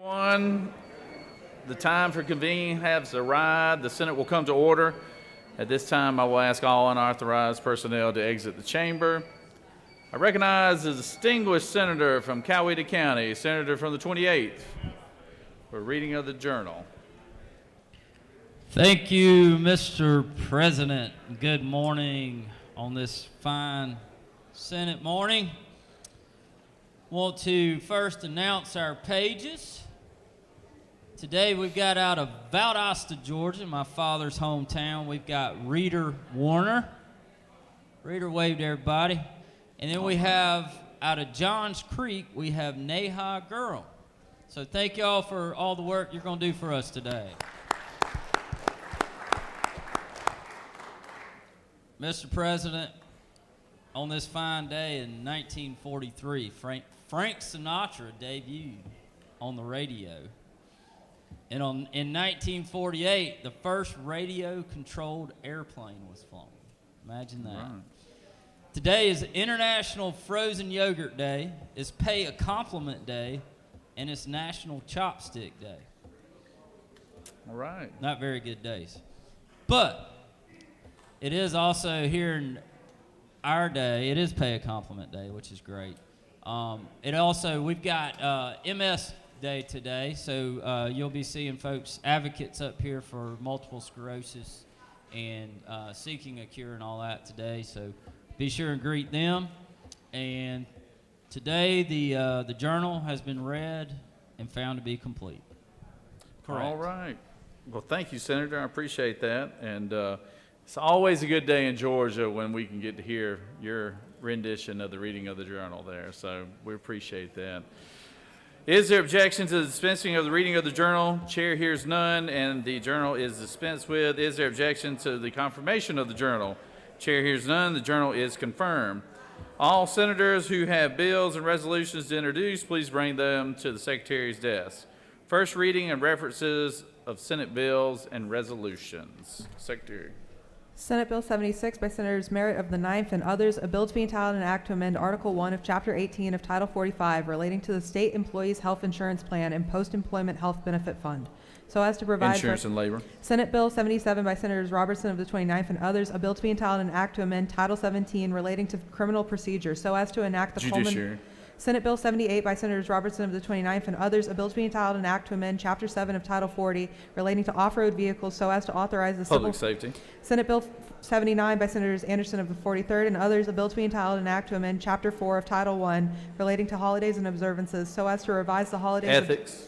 Everyone, the time for convening has arrived. The Senate will come to order. At this time, I will ask all unauthorized personnel to exit the chamber. I recognize the distinguished senator from Coweta County, senator from the 28th, for reading of the journal. Thank you, Mr. President. Good morning on this fine Senate morning. Want to first announce our pages. Today we've got out of Valdosta, Georgia, my father's hometown, we've got Reader Warner. Reader, wave to everybody. And then we have out of Johns Creek, we have Neha Girl. So thank y'all for all the work you're going to do for us today. Mr. President, on this fine day in 1943, Frank Sinatra debuted on the radio. And in 1948, the first radio-controlled airplane was flown. Imagine that. Right. Today is International Frozen Yogurt Day, it's Pay a Compliment Day, and it's National Chopstick Day. All right. Not very good days. But it is also here in our day, it is Pay a Compliment Day, which is great. It also, we've got MS Day today, so you'll be seeing folks, advocates up here for multiple sclerosis and seeking a cure and all that today, so be sure and greet them. And today the journal has been read and found to be complete. Correct. All right. Well, thank you, Senator. I appreciate that. And it's always a good day in Georgia when we can get to hear your rendition of the reading of the journal there. So we appreciate that. Is there objection to the dispensing of the reading of the journal? Chair hears none, and the journal is dispensed with. Is there objection to the confirmation of the journal? Chair hears none. The journal is confirmed. All senators who have bills and resolutions to introduce, please bring them to the Secretary's desk. First reading and references of Senate bills and resolutions. Secretary. Senate Bill 76 by Senators Merritt of the 9th and others, a bill to be entitled an act to amend Article 1 of Chapter 18 of Title 45 relating to the State Employees Health Insurance Plan and Post-Employment Health Benefit Fund, so as to provide Insurance and Labor. Senate Bill 77 by Senators Robertson of the 29th and others, a bill to be entitled an act to amend Title 17 relating to criminal procedure, so as to enact the Judiciary. Senate Bill 78 by Senators Robertson of the 29th and others, a bill to be entitled an act to amend Chapter 7 of Title 40 relating to off-road vehicles so as to authorize the Public Safety. Senate Bill 79 by Senators Anderson of the 43rd and others, a bill to be entitled an act to amend Chapter 4 of Title 1 relating to holidays and observances so as to revise the holidays. Ethics.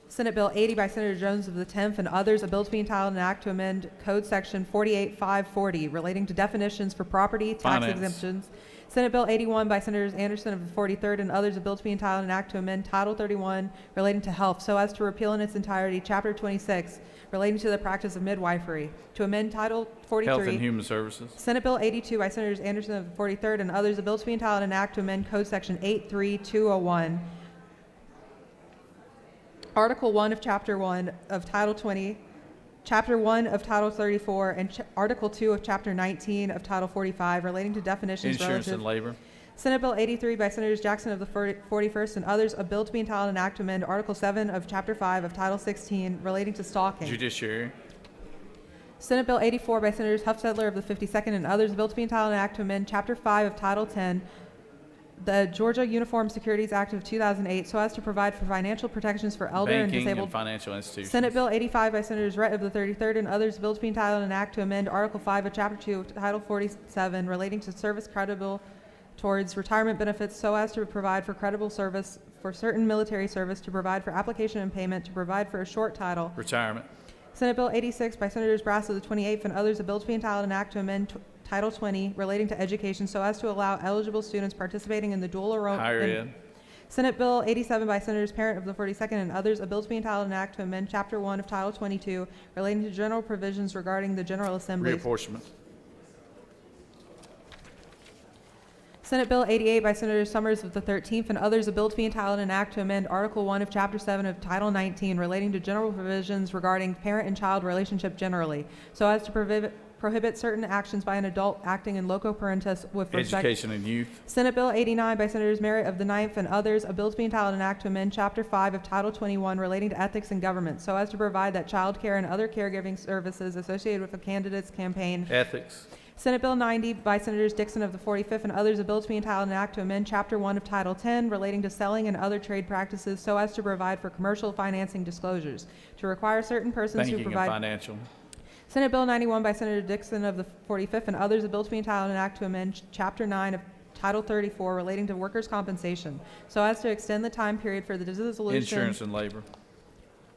Senate Bill 80 by Senator Jones of the 10th and others, a bill to be entitled an act to amend Code Section 48540 relating to definitions for property tax Finance. exemptions. Senate Bill 81 by Senators Anderson of the 43rd and others, a bill to be entitled an act to amend Title 31 relating to health so as to repeal in its entirety Chapter 26 relating to the practice of midwifery, to amend Title 43. Health and Human Services. Senate Bill 82 by Senators Anderson of the 43rd and others, a bill to be entitled an act to amend Code Section 83201, Article 1 of Chapter 1 of Title 20, Chapter 1 of Title 34, and Article 2 of Chapter 19 of Title 45 relating to definitions Insurance relative. and Labor. Senate Bill 83 by Senators Jackson of the 41st and others, a bill to be entitled an act to amend Article 7 of Chapter 5 of Title 16 relating to stalking. Judiciary. Senate Bill 84 by Senators Huffstedler of the 52nd and others, a bill to be entitled an act to amend Chapter 5 of Title 10, the Georgia Uniform Securities Act of 2008, so as to provide for financial protections for elder and Banking disabled and financial institutions. Senate Bill 85 by Senators Rhett of the 33rd and others, a bill to be entitled an act to amend Article 5 of Chapter 2 of Title 47 relating to service credible towards retirement benefits so as to provide for credible service for certain military service, to provide for application and payment, to provide for a short title. Retirement. Senate Bill 86 by Senators Brass of the 28th and others, a bill to be entitled an act to amend Title 20 relating to education so as to allow eligible students participating in the dual enrollment. Higher ed. Senate Bill 87 by Senators Parent of the 42nd and others, a bill to be entitled an act to amend Chapter 1 of Title 22 relating to general provisions regarding the General Assembly. Reapportionment. Senate Bill 88 by Senator Summers of the 13th and others, a bill to be entitled an act to amend Article 1 of Chapter 7 of Title 19 relating to general provisions regarding parent and child relationship generally, so as to prohibit certain actions by an adult acting in loco parentis with respect. Education and Youth. Senate Bill 89 by Senators Merritt of the Ninth and others, a bill to be entitled an act to amend Chapter 5 of Title 21 relating to ethics in government so as to provide that child care and other caregiving services associated with a candidate's campaign. Ethics. Senate Bill 90 by Senators Dixon of the 45th and others, a bill to be entitled an act to amend Chapter 1 of Title 10 relating to selling and other trade practices so as to provide for commercial financing disclosures, to require certain persons Banking who and provide. Financial. Senate Bill 91 by Senator Dixon of the 45th and others, a bill to be entitled an act to amend Chapter 9 of Title 34 relating to workers' compensation so as to extend the time period for the dissolution. Insurance and Labor.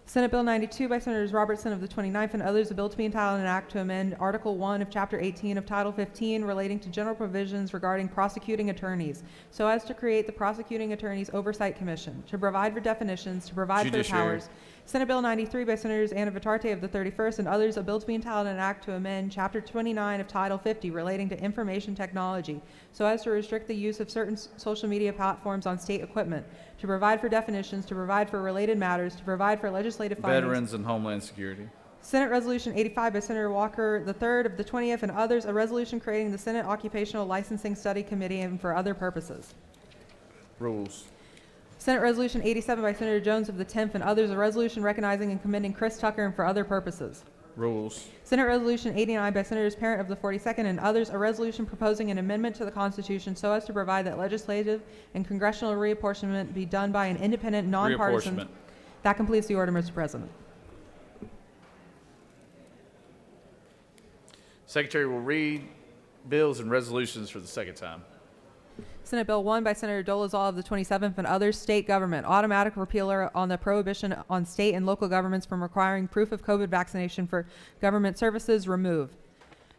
Senate Bill 92 by Senators Robertson of the 29th and others, a bill to be entitled an act to amend Article 1 of Chapter 18 of Title 15 relating to general provisions regarding prosecuting attorneys, so as to create the Prosecuting Attorneys Oversight Commission, to provide for definitions, to provide for the Judiciary. powers. Senate Bill 93 by Senators Anna Vitarte of the 31st and others, a bill to be entitled an act to amend Chapter 29 of Title 50 relating to information technology, so as to restrict the use of certain social media platforms on state equipment, to provide for definitions, to provide for related matters, to provide for legislative findings. Veterans and Homeland Security. Senate Resolution 85 by Senator Walker III of the 20th and others, a resolution creating the Senate Occupational Licensing Study Committee and for other purposes. Rules. Senate Resolution 87 by Senator Jones of the 10th and others, a resolution recognizing and commending Chris Tucker and for other purposes. Rules. Senate Resolution 89 by Senators Parent of the 42nd and others, a resolution proposing an amendment to the Constitution so as to provide that legislative and congressional reapportionment be done by an independent, nonpartisan. Reapportionment. That completes the order, Mr. President. Secretary will read bills and resolutions for the second time. Senate Bill 1 by Senator Dolezal of the 27th and others, state government, automatic repealer on the prohibition on state and local governments from requiring proof of COVID vaccination for government services, remove.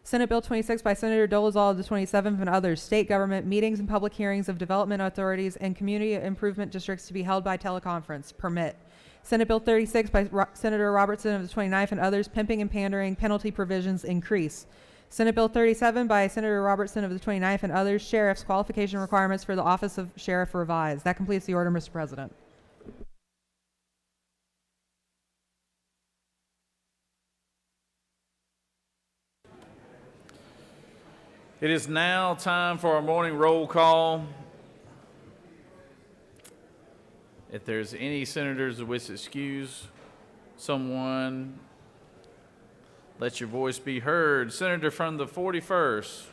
Senate Bill 26 by Senator Dolezal of the 27th and others, state government, meetings and public hearings of development authorities and community improvement districts to be held by teleconference, permit. Senate Bill 36 by Senator Robertson of the 29th and others, pimping and pandering, penalty provisions, increase. Senate Bill 37 by Senator Robertson of the 29th and others, sheriff's qualification requirements for the office of sheriff revised. That completes the order, Mr. President. It is now time for our morning roll call. If there's any senators who wish to excuse someone, let your voice be heard. Senator from the 41st.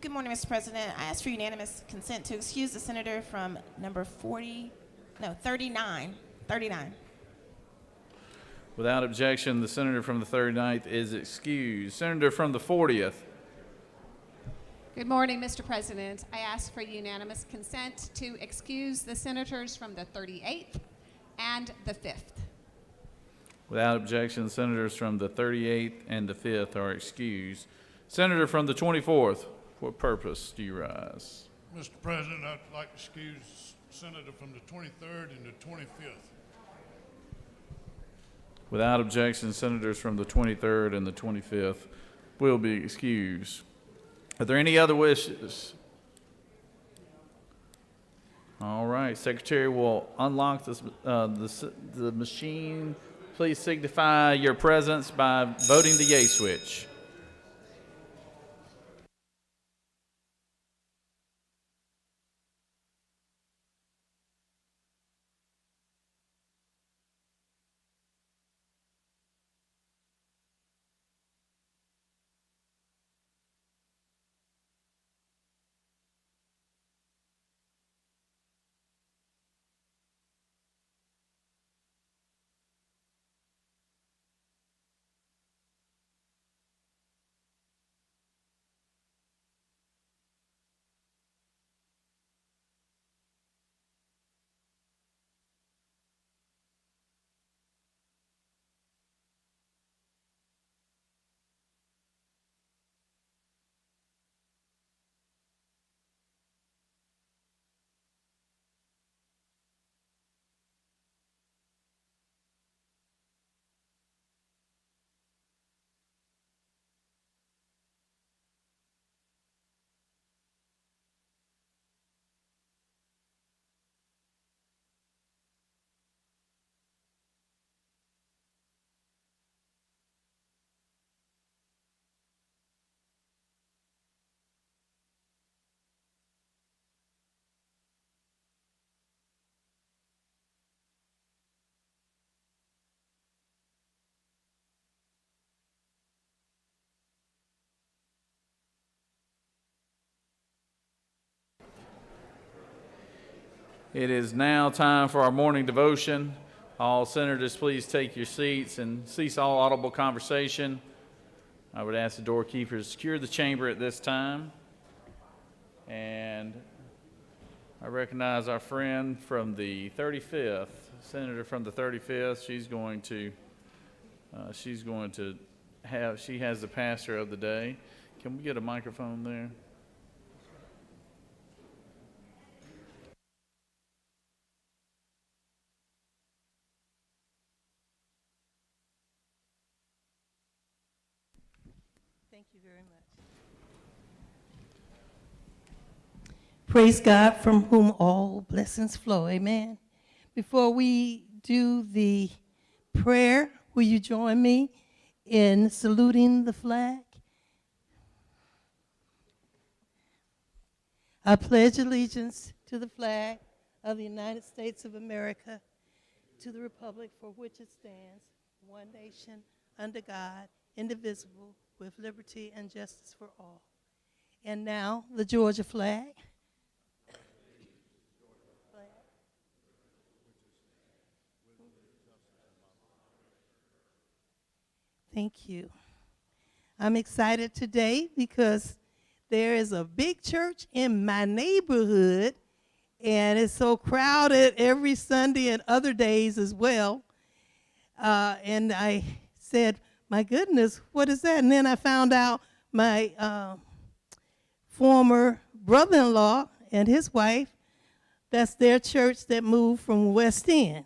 Good morning, Mr. President. I ask for unanimous consent to excuse the senator from number 39. Without objection, the senator from the 39th is excused. Senator from the 40th. Good morning, Mr. President. I ask for unanimous consent to excuse the senators from the 38th and the 5th. Without objection, the senators from the 38th and the 5th are excused. Senator from the 24th, what purpose do you rise? Mr. President, I'd like to excuse the senator from the 23rd and the 25th. Without objection, senators from the 23rd and the 25th will be excused. Are there any other wishes? All right, Secretary will unlock the machine. Please signify your presence by voting the yay switch. It is now time for our morning devotion. All senators, please take your seats and cease all audible conversation. I would ask the doorkeepers to secure the chamber at this time. And I recognize our friend from the 35th, senator from the 35th. She has the pastor of the day. Can we get a microphone there? Thank you very much. Praise God, from whom all blessings flow. Amen. Before we do the prayer, will you join me in saluting the flag? I pledge allegiance to the flag of the United States of America, to the republic for which it stands, one nation, under God, indivisible, with liberty and justice for all. And now, the Georgia flag. Thank you. I'm excited today because there is a big church in my neighborhood, and it's so crowded every Sunday and other days as well. And I said, my goodness, what is that? And then I found out my former brother-in-law and his wife, that's their church that moved from West End.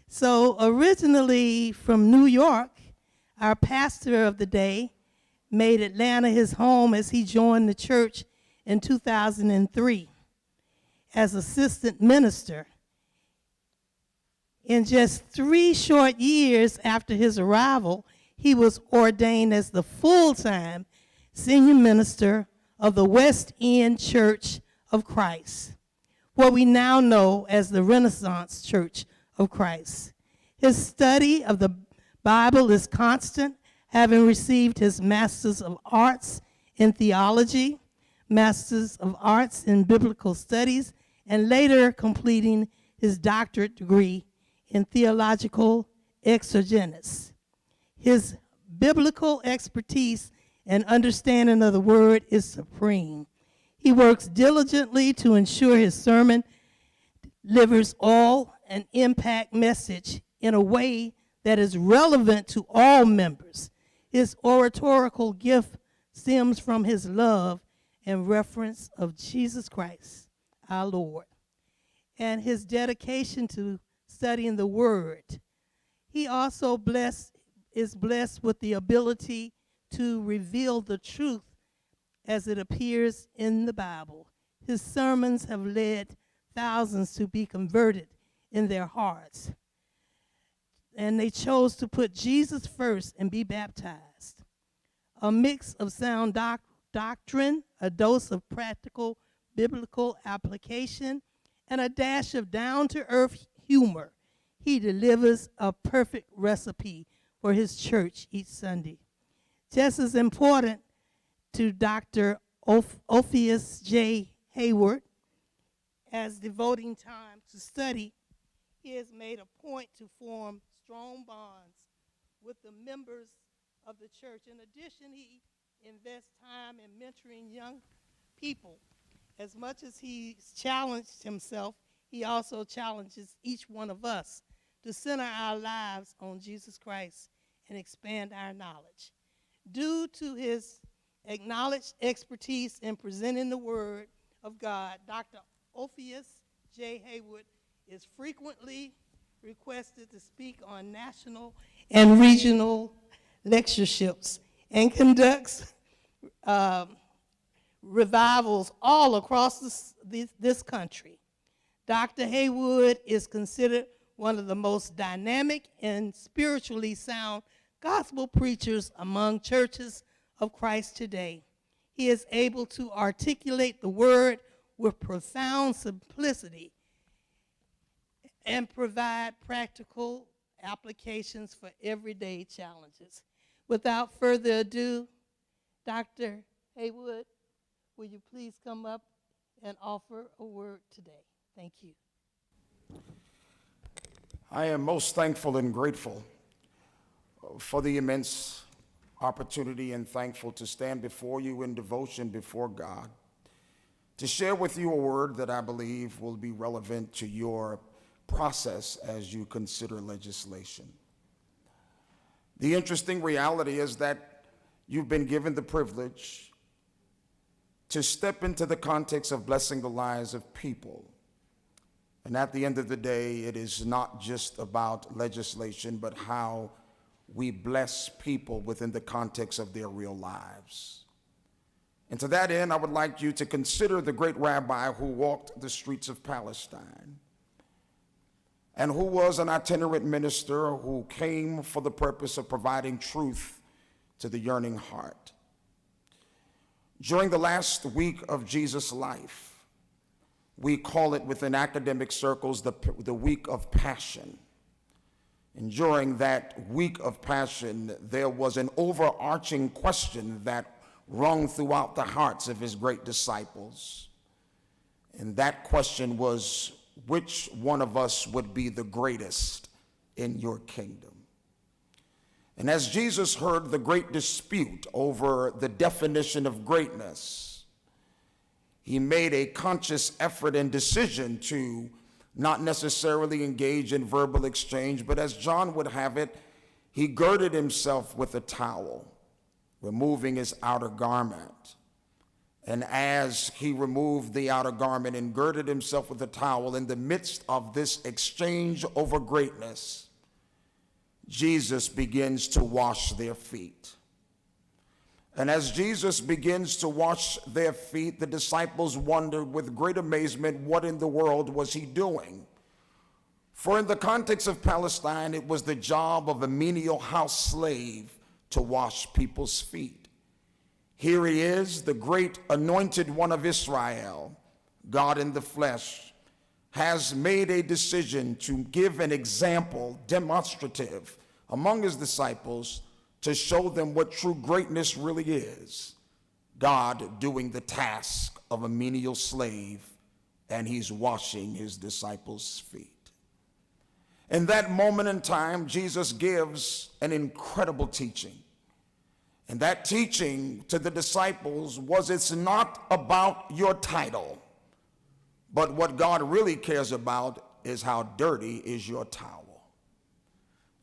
So originally from New York, our pastor of the day made Atlanta his home as he joined the church in 2003 as assistant minister. In just 3 short years after his arrival, he was ordained as the full-time senior minister of the West End Church of Christ, what we now know as the Renaissance Church of Christ. His study of the Bible is constant, having received his Master's of Arts in Theology, Master's of Arts in Biblical Studies, and later completing his doctorate degree in Theological Exegesis. His biblical expertise and understanding of the Word is supreme. He works diligently to ensure his sermon delivers all an impact message in a way that is relevant to all members. His oratorical gift stems from his love and reference of Jesus Christ, our Lord, and his dedication to studying the Word. He also is blessed with the ability to reveal the truth as it appears in the Bible. His sermons have led thousands to be converted in their hearts, and they chose to put Jesus first and be baptized. A mix of sound doctrine, a dose of practical biblical application, and a dash of down-to-earth humor. He delivers a perfect recipe for his church each Sunday. Just as important to Dr. Ophius J. Hayward as devoting time to study, he has made a point to form strong bonds with the members of the church. In addition, he invests time in mentoring young people. As much as he's challenged himself, he also challenges each one of us to center our lives on Jesus Christ and expand our knowledge. Due to his acknowledged expertise in presenting the Word of God, Dr. Ophius J. Hayward is frequently requested to speak on national and regional lectureships and conducts revivals all across this country. Dr. Hayward is considered one of the most dynamic and spiritually sound gospel preachers among churches of Christ today. He is able to articulate the word with profound simplicity and provide practical applications for everyday challenges. Without further ado, Dr. Haywood, will you please come up and offer a word today? Thank you. I am most thankful and grateful for the immense opportunity and thankful to stand before you in devotion before God, to share with you a word that I believe will be relevant to your process as you consider legislation. The interesting reality is that you've been given the privilege to step into the context of blessing the lives of people. And at the end of the day, it is not just about legislation, but how we bless people within the context of their real lives. And to that end, I would like you to consider the great rabbi who walked the streets of Palestine and who was an itinerant minister who came for the purpose of providing truth to the yearning heart. During the last week of Jesus' life, we call it within academic circles the week of passion. And during that week of passion, there was an overarching question that rung throughout the hearts of his great disciples. And that question was, which one of us would be the greatest in your kingdom? And as Jesus heard the great dispute over the definition of greatness, he made a conscious effort and decision to not necessarily engage in verbal exchange, but as John would have it, he girded himself with a towel, removing his outer garment. And as he removed the outer garment and girded himself with a towel, in the midst of this exchange over greatness, Jesus begins to wash their feet. And as Jesus begins to wash their feet, the disciples wondered with great amazement what in the world was he doing. For in the context of Palestine, it was the job of a menial house slave to wash people's feet. Here he is, the great anointed one of Israel, God in the flesh, has made a decision to give an example demonstrative among his disciples to show them what true greatness really is. God doing the task of a menial slave, and he's washing his disciples' feet. In that moment in time, Jesus gives an incredible teaching. And that teaching to the disciples was, it's not about your title, but what God really cares about is how dirty is your towel.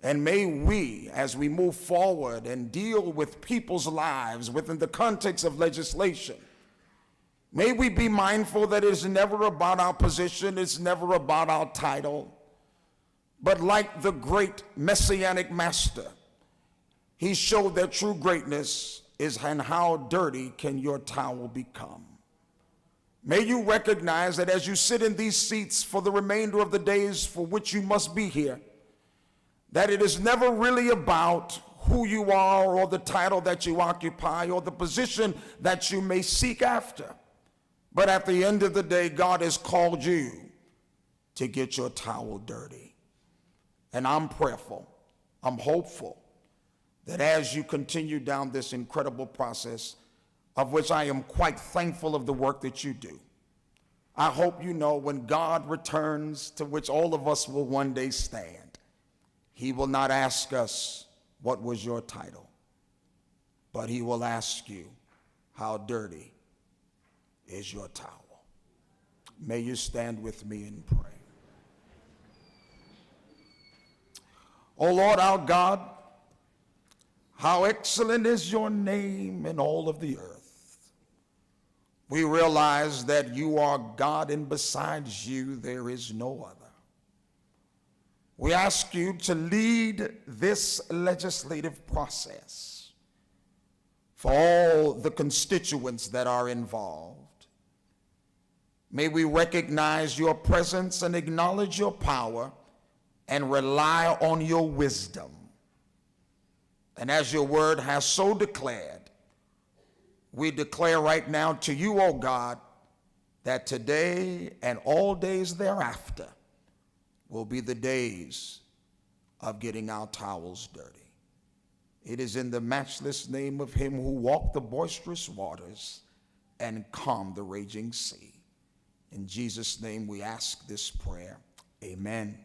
And may we, as we move forward and deal with people's lives within the context of legislation, may we be mindful that it's never about our position, it's never about our title, but like the great messianic master, he showed that true greatness is and how dirty can your towel become. May you recognize that as you sit in these seats for the remainder of the days for which you must be here, that it is never really about who you are or the title that you occupy or the position that you may seek after. But at the end of the day, God has called you to get your towel dirty. And I'm prayerful, I'm hopeful that as you continue down this incredible process, of which I am quite thankful of the work that you do, I hope you know when God returns, to which all of us will one day stand, he will not ask us, what was your title? But he will ask you, how dirty is your towel? May you stand with me and pray. O Lord our God, how excellent is your name in all of the earth. We realize that you are God, and besides you there is no other. We ask you to lead this legislative process for all the constituents that are involved. May we recognize your presence and acknowledge your power and rely on your wisdom. And as your word has so declared, we declare right now to you, O God, that today and all days thereafter will be the days of getting our towels dirty. It is in the matchless name of him who walked the boisterous waters and calmed the raging sea. In Jesus' name we ask this prayer. Amen.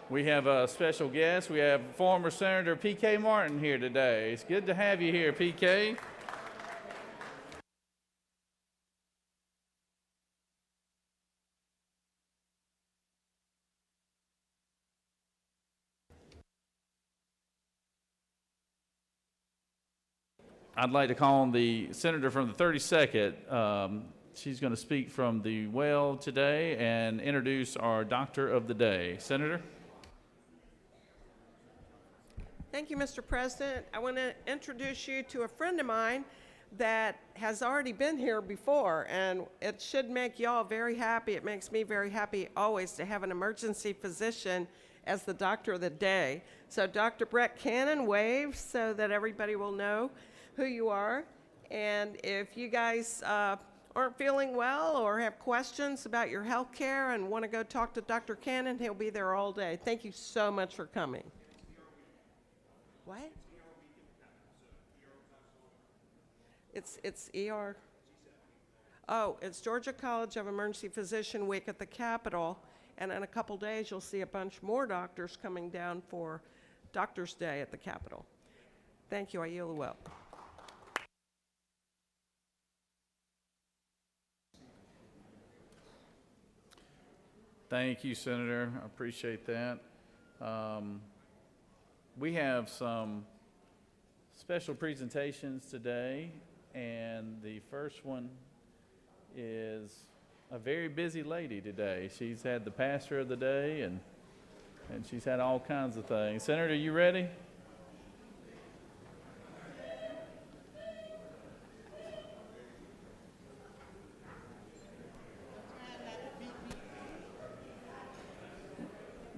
We have a special guest. We have former Senator P.K. Martin here today. It's good to have you here, P.K. I'd like to call on the senator from the 32nd. She's going to speak from the well today and introduce our doctor of the day. Senator? Thank you, Mr. President. I want to introduce you to a friend of mine that has already been here before, and it should make y'all very happy. It makes me very happy always to have an emergency physician as the doctor of the day. So Dr. Brett Cannon, wave so that everybody will know who you are. And if you guys aren't feeling well or have questions about your health care and want to go talk to Dr. Cannon, he'll be there all day. Thank you so much for coming. What? It's ER. Oh, it's Georgia College of Emergency Physician Week at the Capitol, and in a couple days you'll see a bunch more doctors coming down for Doctor's Day at the Capitol. Thank you. I yield the well. Thank you, Senator. I appreciate that. We have some special presentations today, and the first one is a very busy lady today. She's had the pastor of the day, and she's had all kinds of things. Senator, you ready?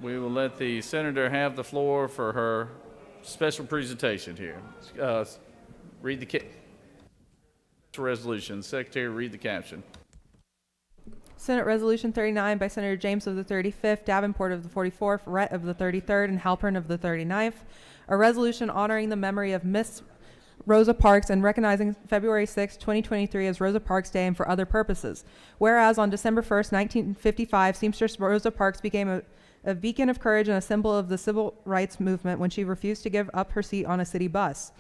We will let the senator have the floor for her special presentation here. Read the resolution. Secretary, read the caption. Senate Resolution 39 by Senator James of the 35th, Davenport of the 44th, Rhett of the 33rd, and Halpern of the 39th. A resolution honoring the memory of Miss Rosa Parks and recognizing February 6, 2023 as Rosa Parks Day and for other purposes. Whereas on December 1st, 1955, Seamstress Rosa Parks became a beacon of courage and a symbol of the civil rights movement when she refused to give up her seat on a city bus.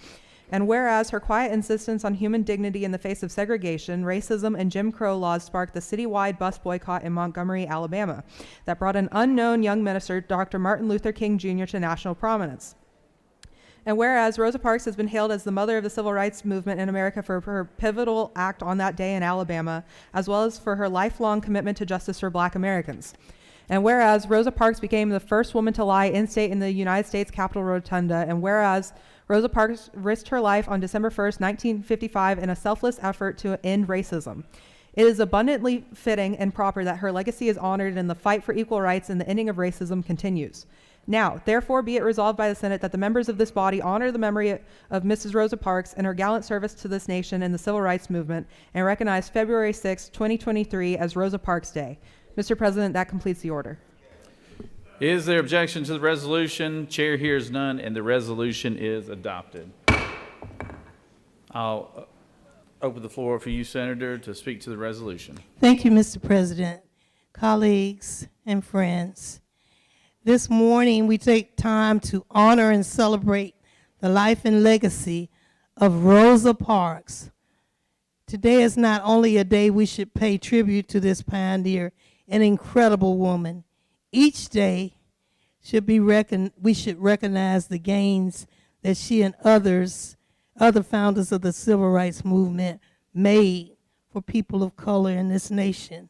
And whereas her quiet insistence on human dignity in the face of segregation, racism, and Jim Crow laws sparked the citywide bus boycott in Montgomery, Alabama, that brought an unknown young minister, Dr. Martin Luther King Jr., to national prominence. And whereas Rosa Parks has been hailed as the mother of the civil rights movement in America for her pivotal act on that day in Alabama, as well as for her lifelong commitment to justice for Black Americans. And whereas Rosa Parks became the first woman to lie in state in the United States Capitol Rotunda, and whereas Rosa Parks risked her life on December 1st, 1955 in a selfless effort to end racism. It is abundantly fitting and proper that her legacy is honored and the fight for equal rights and the ending of racism continues. Now, therefore, be it resolved by the Senate that the members of this body honor the memory of Mrs. Rosa Parks and her gallant service to this nation and the civil rights movement and recognize February 6, 2023 as Rosa Parks Day. Mr. President, that completes the order. Is there objection to the resolution? Chair hears none, and the resolution is adopted. I'll open the floor for you, Senator, to speak to the resolution. Thank you, Mr. President, colleagues, and friends. This morning, we take time to honor and celebrate the life and legacy of Rosa Parks. Today is not only a day we should pay tribute to this pioneer, an incredible woman. Each day we should recognize the gains that she and other founders of the civil rights movement made for people of color in this nation.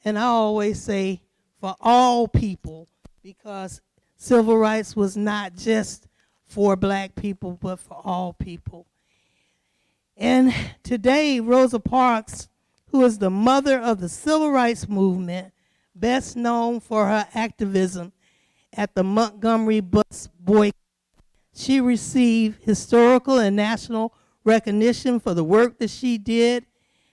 And I always say for all people, because civil rights was not just for Black people, but for all people. And today, Rosa Parks, who is the mother of the civil rights movement, best known for her activism at the Montgomery bus boycott. She received historical and national recognition for the work that she did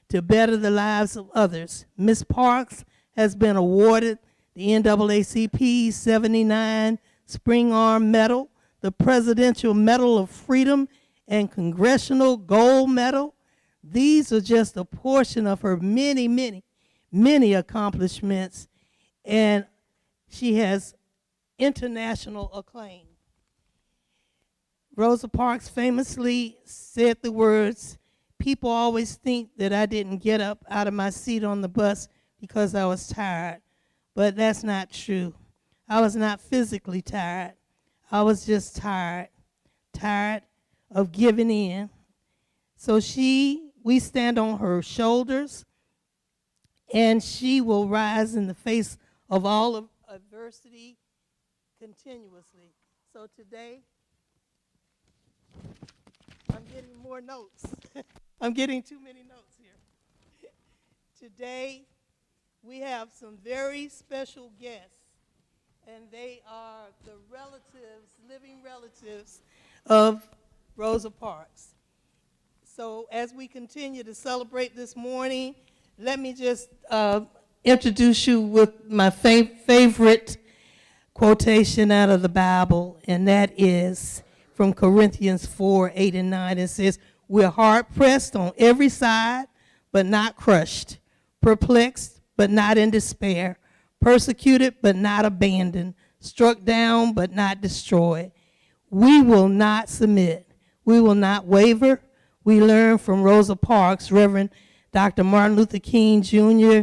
to better the lives of others. Ms. Parks has been awarded the NAACP 79 Spring Arm Medal, the Presidential Medal of Freedom, and Congressional Gold Medal. These are just a portion of her many accomplishments, and she has international acclaim. Rosa Parks famously said the words, "People always think that I didn't get up out of my seat on the bus because I was tired, but that's not true. I was not physically tired. I was just tired of giving in." So we stand on her shoulders, and she will rise in the face of all of adversity continuously. So today, I'm getting more notes. I'm getting too many notes here. Today, we have some very special guests, and they are the relatives, living relatives of Rosa Parks. So as we continue to celebrate this morning, let me just introduce you with my favorite quotation out of the Bible, and that is from Corinthians 4:8-9. It says, "We're hard-pressed on every side, but not crushed, perplexed, but not in despair, persecuted, but not abandoned, struck down, but not destroyed. We will not submit. We will not waver." We learn from Rosa Parks, Reverend Dr. Martin Luther King Jr.,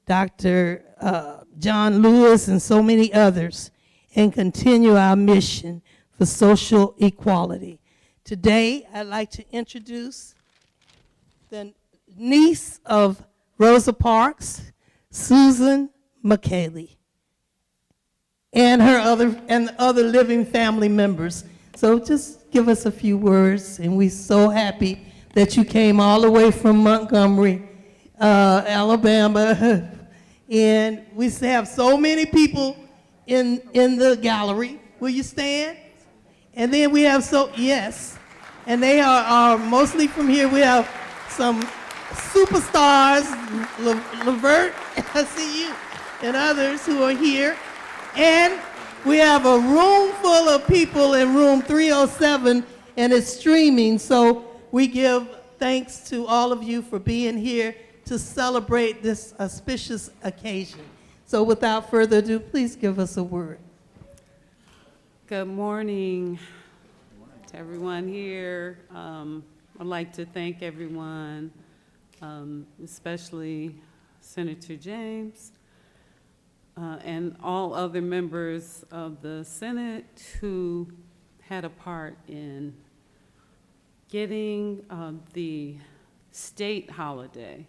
Dr. John Lewis, and so many others, and continue our mission for social equality. Today, I'd like to introduce the niece of Rosa Parks, Susan McKaylee, and the other living family members. So just give us a few words, and we're so happy that you came all the way from Montgomery, Alabama, and we have so many people in the gallery. Will you stand? And then we have yes, and they are mostly from here. We have some superstars, Levert, I see you, and others who are here. And we have a room full of people in room 307, and it's streaming. So we give thanks to all of you for being here to celebrate this auspicious occasion. So without further ado, please give us a word. Good morning to everyone here. I'd like to thank everyone, especially Senator James, and all other members of the Senate who had a part in getting the state holiday.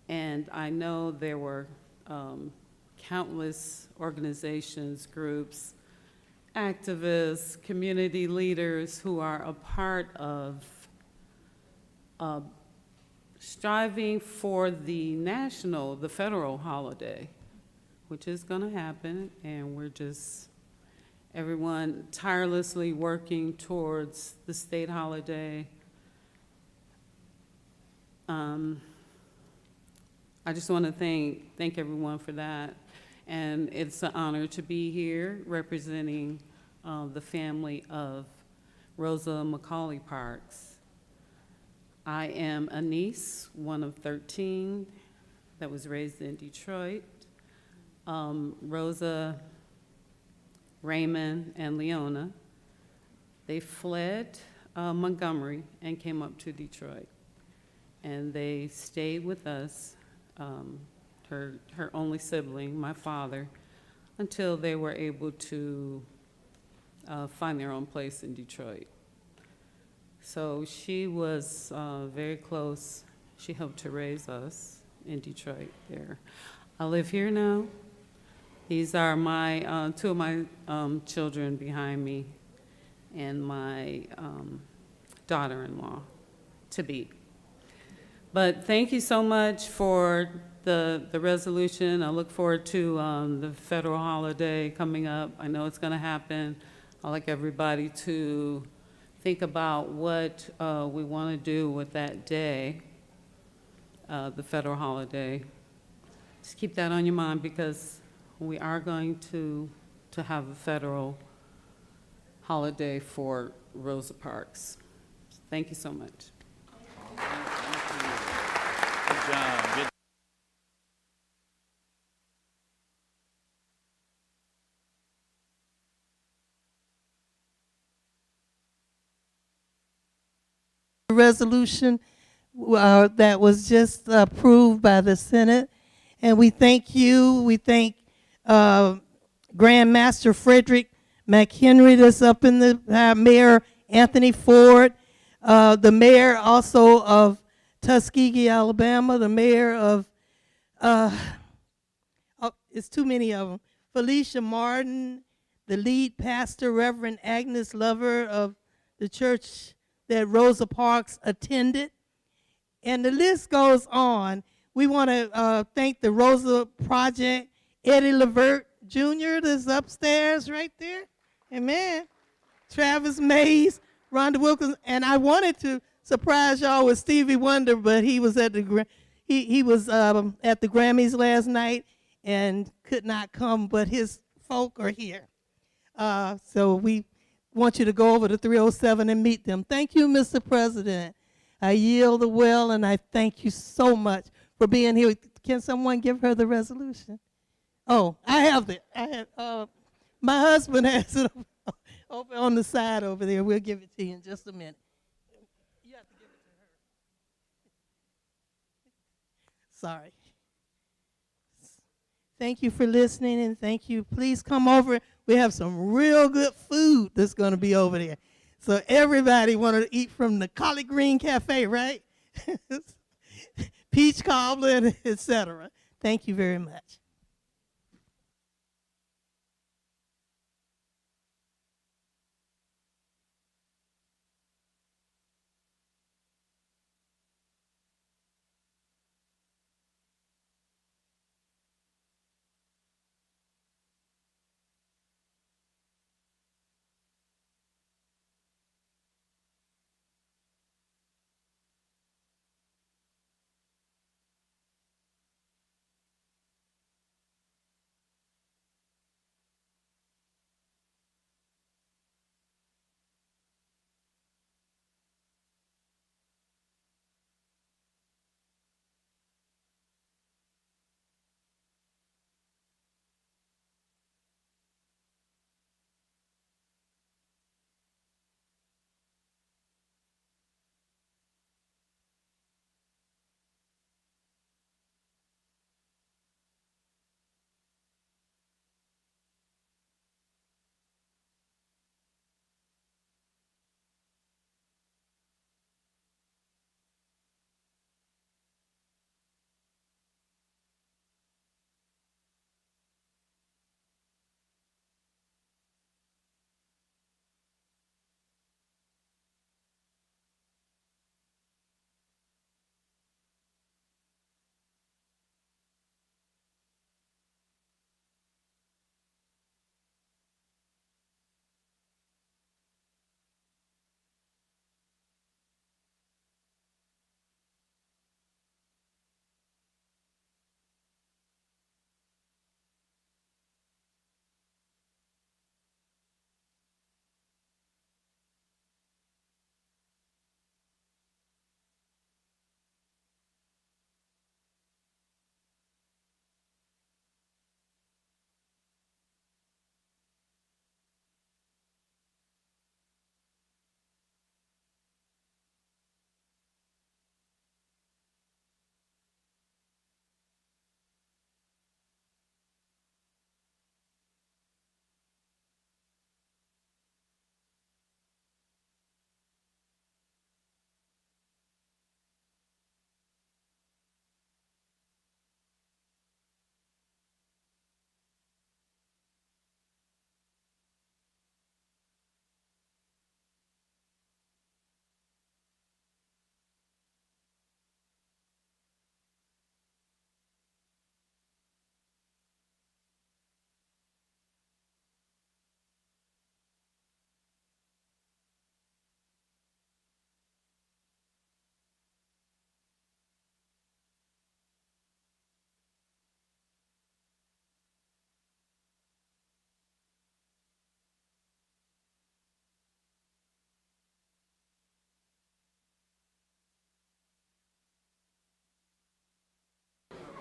And I know there were countless organizations, groups, activists, community leaders who are a part of striving for the federal holiday, which is going to happen, and we're just, everyone tirelessly working towards the state holiday. I just want to thank everyone for that, and it's an honor to be here representing the family of Rosa McCauley Parks. I am a niece, one of 13, that was raised in Detroit. Rosa, Raymond, and Leona, they fled Montgomery and came up to Detroit. And they stayed with us, her only sibling, my father, until they were able to find their own place in Detroit. So she was very close. She helped to raise us in Detroit there. I live here now. These are my two of my children behind me, and my daughter-in-law to be. But thank you so much for the resolution. I look forward to the federal holiday coming up. I know it's going to happen. I'd like everybody to think about what we want to do with that day, the federal holiday. Just keep that on your mind, because we are going to have a federal holiday for Rosa Parks. Thank you so much. Good job. Good. resolution that was just approved by the Senate. And we thank you. We thank Grand Master Frederick McHenry that's up in the Mayor Anthony Ford, the mayor also of Tuskegee, Alabama, the mayor of, it's too many of them, Felicia Martin, the lead pastor, Reverend Agnes Lover of the church that Rosa Parks attended. And the list goes on. We want to thank the Rosa Project, Eddie Levert Jr. that's upstairs right there. Amen. Travis Mays, Rhonda Wilkins, and I wanted to surprise y'all with Stevie Wonder, but he was at the he was at the Grammys last night and could not come, but his folk are here. So we want you to go over to 307 and meet them. Thank you, Mr. President. I yield the well, and I thank you so much for being here. Can someone give her the resolution? Oh, I have it. My husband has it over on the side over there. We'll give it to you in just a minute. You have to give it to her. Sorry. Thank you for listening, and thank you. Please come over. We have some real good food that's going to be over there. So everybody wanted to eat from the Collard Green Cafe, right? Peach cobbler, etc. Thank you very much.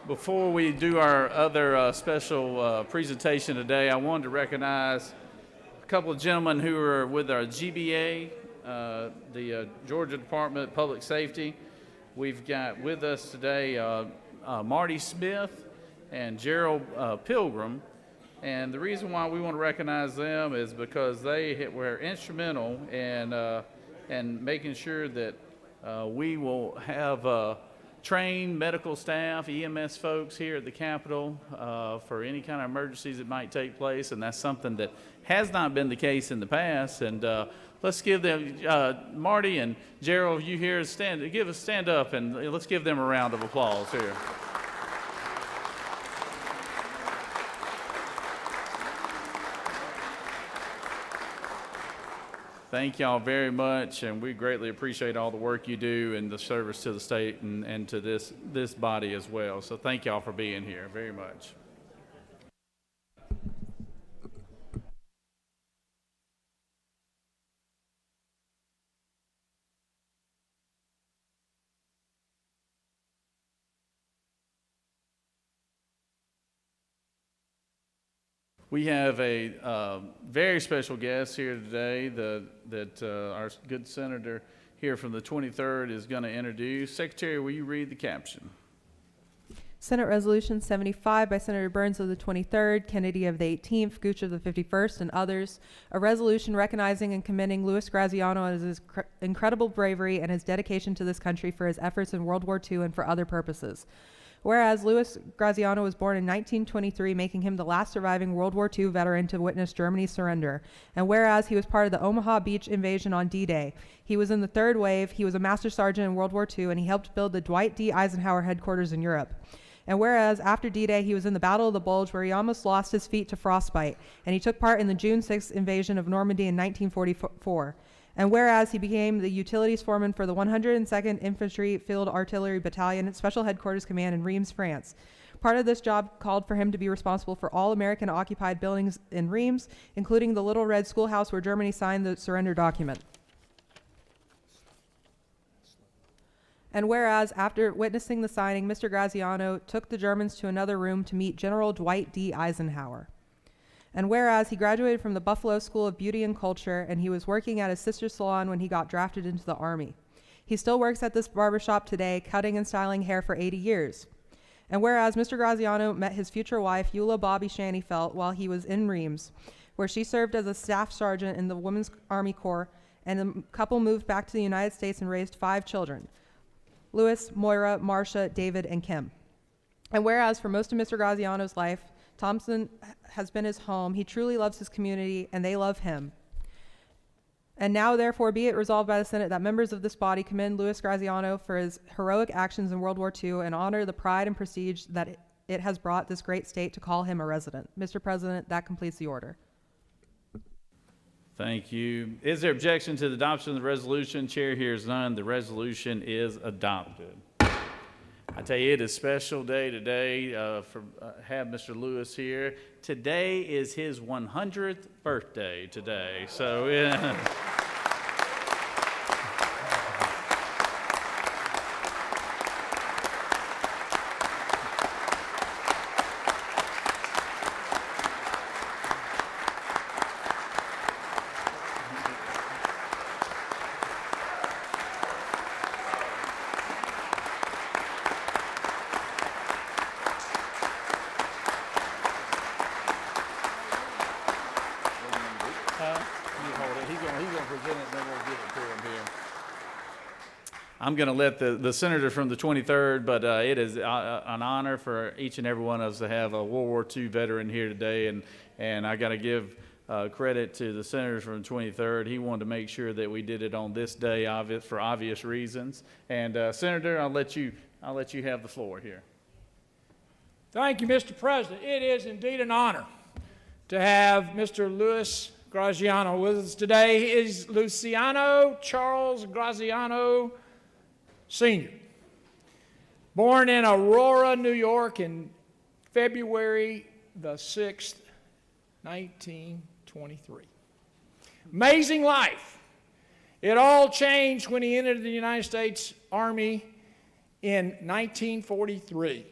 Before we do our other special presentation today, I wanted to recognize a couple of gentlemen who are with our GBA the Georgia Department of Public Safety. We've got with us today Marty Smith and Gerald Pilgrim. And the reason why we want to recognize them is because they were instrumental in making sure that we will have trained medical staff, EMS folks here at the Capitol for any kind of emergencies that might take place, and that's something that has not been the case in the past. And let's give them, Marty and Gerald, you here, stand up, and let's give them a round of applause here. Thank y'all very much, and we greatly appreciate all the work you do and the service to the state and to this body as well. So thank y'all for being here very much. We have a very special guest here today that our good senator here from the 23rd is going to introduce. Secretary, will you read the caption? Senate Resolution 75 by Senator Burns of the 23rd, Kennedy of the 18th, Gooch of the 51st, and others. A resolution recognizing and commending Louis Graziano on his incredible bravery and his dedication to this country for his efforts in World War II and for other purposes. Whereas Louis Graziano was born in 1923, making him the last surviving World War II veteran to witness Germany's surrender. And whereas he was part of the Omaha Beach invasion on D-Day. He was in the third wave, he was a master sergeant in World War II, and he helped build the Dwight D. Eisenhower headquarters in Europe. And whereas after D-Day, he was in the Battle of the Bulge, where he almost lost his feet to frostbite, and he took part in the June 6th invasion of Normandy in 1944. And whereas he became the utilities foreman for the 102nd Infantry Field Artillery Battalion, Special Headquarters Command in Reims, France. Part of this job called for him to be responsible for all American-occupied buildings in Reims, including the Little Red Schoolhouse where Germany signed the surrender document. And whereas, after witnessing the signing, Mr. Graziano took the Germans to another room to meet General Dwight D. Eisenhower. And whereas he graduated from the Buffalo School of Beauty and Culture, and he was working at his sister's salon when he got drafted into the Army. He still works at this barbershop today, cutting and styling hair for 80 years. And whereas Mr. Graziano met his future wife, Eula Bobby Shaneyfelt, while he was in Reims, where she served as a staff sergeant in the Women's Army Corps, and the couple moved back to the United States and raised 5 children: Louis, Moira, Marcia, David, and Kim. And whereas for most of Mr. Graziano's life, Thompson has been his home, he truly loves his community, and they love him. And now, therefore, be it resolved by the Senate that members of this body commend Louis Graziano for his heroic actions in World War II and honor the pride and prestige that it has brought this great state to call him a resident. Mr. President, that completes the order. Thank you. Is there objection to the adoption of the resolution? Chair hears none. The resolution is adopted. I tell you, it is a special day today for have Mr. Lewis here. Today is his 100th birthday today. So, yeah. I'm going to let the senator from the 23rd, but it is an honor for each and every one of us to have a World War II veteran here today, and I got to give credit to the senator from the 23rd. He wanted to make sure that we did it on this day, for obvious reasons. And Senator, I'll let you have the floor here. Thank you, Mr. President. It is indeed an honor to have Mr. Louis Graziano with us today. He is Luciano Charles Graziano Sr., born in Aurora, New York in February the 6th, 1923. Amazing life. It all changed when he entered the United States Army in 1943.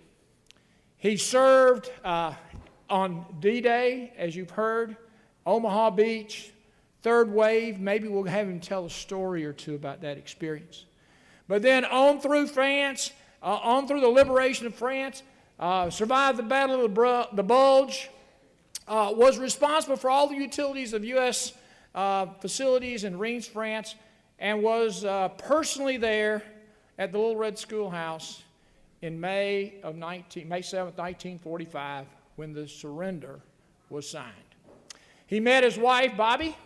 He served on D-Day, as you've heard, Omaha Beach, third wave, maybe we'll have him tell a story or two about that experience. But then on through France, on through the liberation of France, survived the Battle of the Bulge, was responsible for all the utilities of U.S. Facilities in Reims, France, and was personally there at the Little Red Schoolhouse in May 7th, 1945, when the surrender was signed. He met his wife, Bobby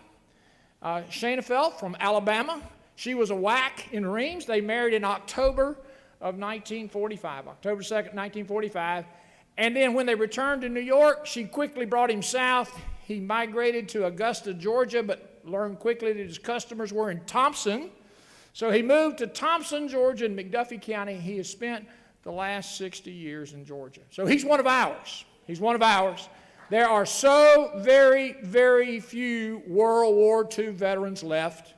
Schoenfeld from Alabama. She was a WAC in Reims. They married in October of 1945, October 2nd, 1945. And then when they returned to New York, she quickly brought him south. He migrated to Augusta, Georgia, but learned quickly that his customers were in Thompson. So he moved to Thompson, Georgia, in McDuffie County. He has spent the last 60 years in Georgia. So he's one of ours. He's one of ours. There are so very, very few World War II veterans left,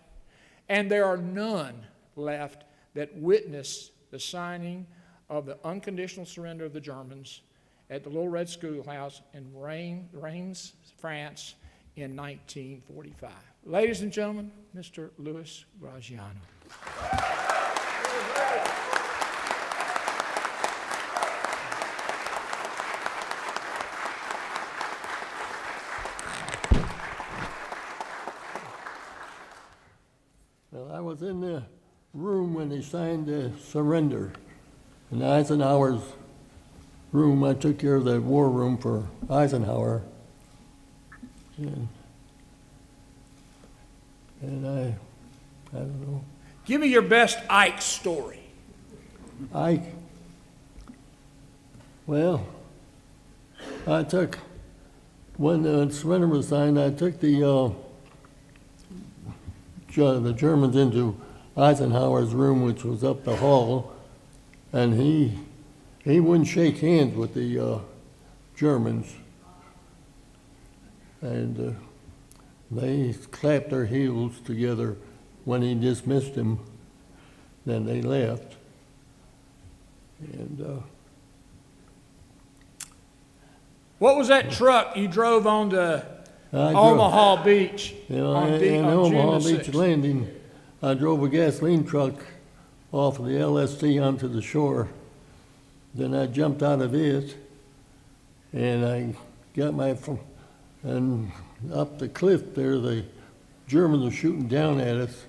and there are none left that witnessed the signing of the unconditional surrender of the Germans at the Little Red Schoolhouse in Reims, France in 1945. Ladies and gentlemen, Mr. Louis Graziano. Well, I was in the room when they signed the surrender. In Eisenhower's room, I took care of the war room for Eisenhower. And I don't know. Give me your best Ike story. Ike, well, I took, when the surrender was signed, I took the Germans into Eisenhower's room, which was up the hall, and he wouldn't shake hands with the Germans. And they clapped their heels together when he dismissed him. Then they left. And what was that truck you drove on to Omaha Beach on June Omaha the Beach 6th? Landing, I drove a gasoline truck off of the LST onto the shore. Then I jumped out of it, and I got and up the cliff there, the Germans were shooting down at us.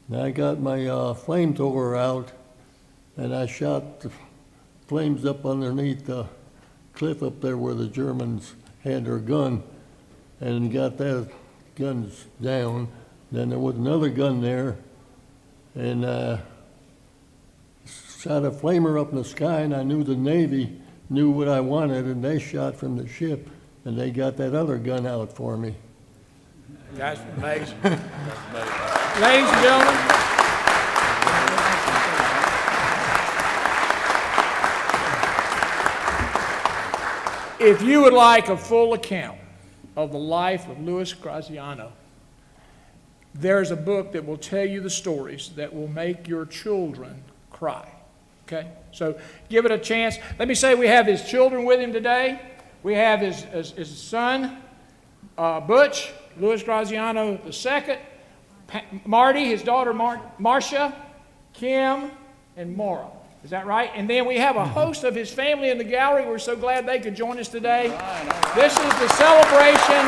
And I got my flamethrower out, and I shot the flames up underneath the cliff up there where the Germans had their gun, and got that guns down. Then there was another gun there, and shot a flamer up in the sky, and I knew the Navy knew what I wanted, and they shot from the ship, and they got that other gun out for me. That's amazing. Ladies and gentlemen, if you would like a full account of the life of Louis Graziano, there's a book that will tell you the stories that will make your children cry. Okay? So give it a chance. Let me say we have his children with him today. We have his son, Butch, Louis Graziano II, Marty, his daughter Marcia, Kim, and Maura. Is that right? And then we have a host of his family in the gallery. We're so glad they could join us today. All right. This is the celebration.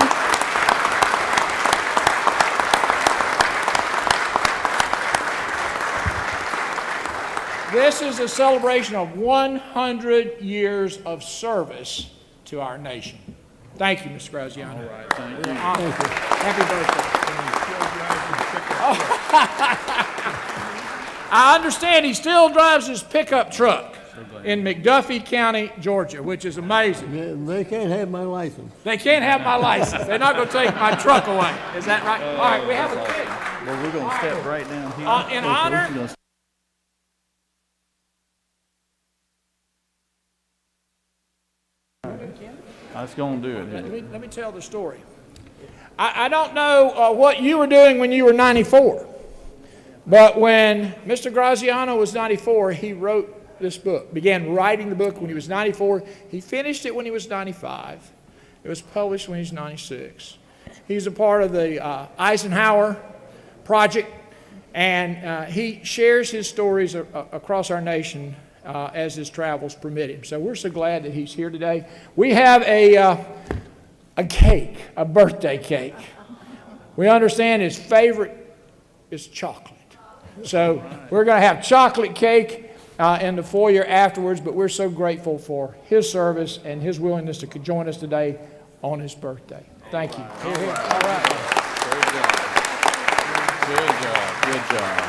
This is a celebration of 100 years of service to our nation. Thank you, Mr. Graziano. All right, thank you. Happy birthday. I understand he still drives his pickup truck in McDuffie County, Georgia, which is amazing. They can't have my license. They can't have my license. They're not going to take my truck away. Is that right? All right, we have a kid. Well, we're going to step right down here. In honor. I was going to do it. Let me tell the story. I don't know what you were doing when you were 94, but when Mr. Graziano was 94, he wrote this book, began writing the book when he was 94. He finished it when he was 95. It was published when he was 96. He's a part of the Eisenhower Project, and he shares his stories across our nation as his travels permit him. So we're so glad that he's here today. We have a cake, a birthday cake. We understand his favorite is chocolate. So we're going to have chocolate cake in the foyer afterwards, but we're so grateful for his service and his willingness to join us today on his birthday. Thank you. Here, here. All right. Good job. Good job.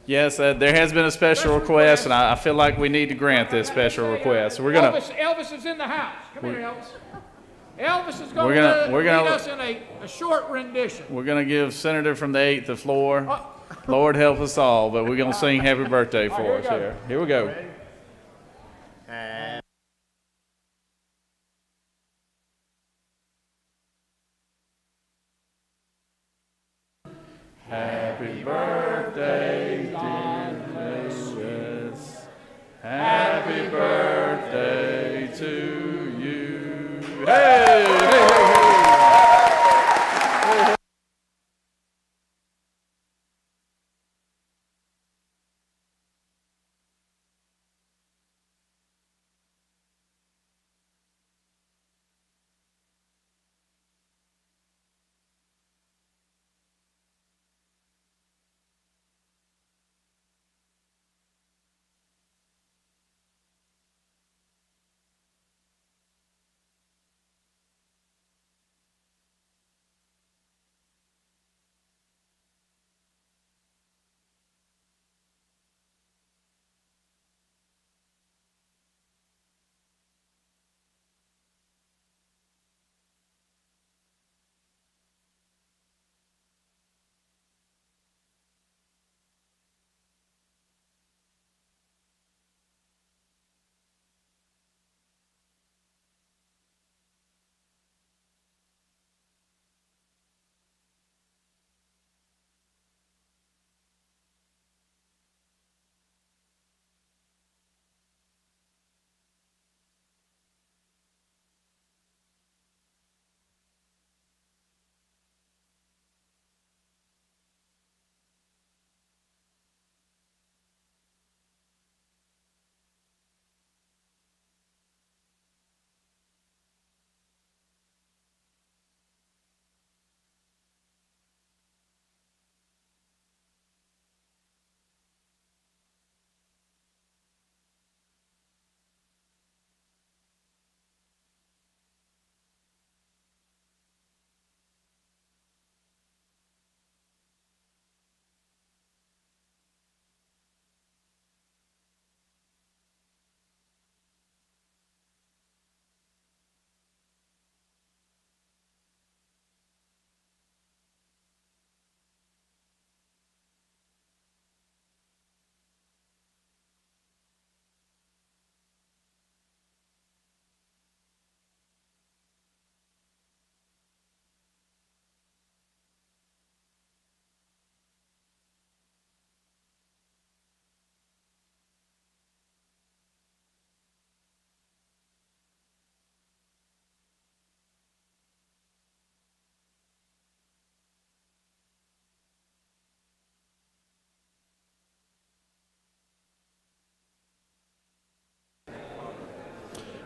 Yes, there has been a special request, and I feel like we need to grant this special request. So we're gonna. Elvis is in the house. Come here, Elvis. Elvis is going We're to gonna- lead us in a short rendition. We're going to give Senator from the 8th the floor. Lord help us all, but we're going to sing happy birthday for us here. Here we go. Happy birthday, dear Lewis. Happy birthday to you. Hey, hey, hey, hey.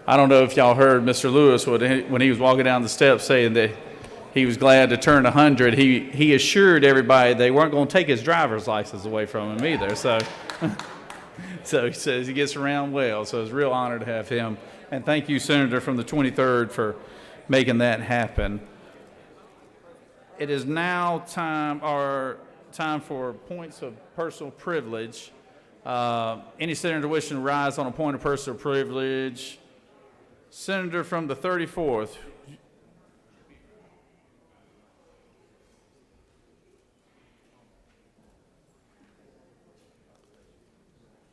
I don't know if y'all heard Mr. Lewis when he was walking down the steps saying that he was glad to turn 100. He assured everybody they weren't going to take his driver's license away from him either. So, so he says he gets around well. So it's a real honor to have him. And thank you, Senator from the 23rd, for making that happen. It is now time for points of personal privilege. Any senator wishing to rise on a point of personal privilege. Senator from the 34th.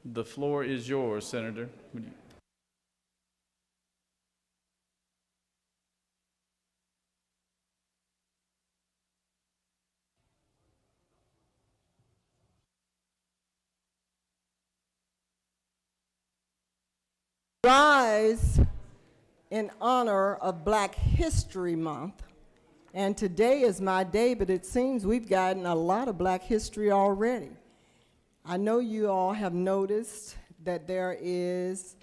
The floor is yours, Senator. Rise in honor of Black History Month. And today is my day, but it seems we've gotten a lot of Black history already. I know you all have noticed that there is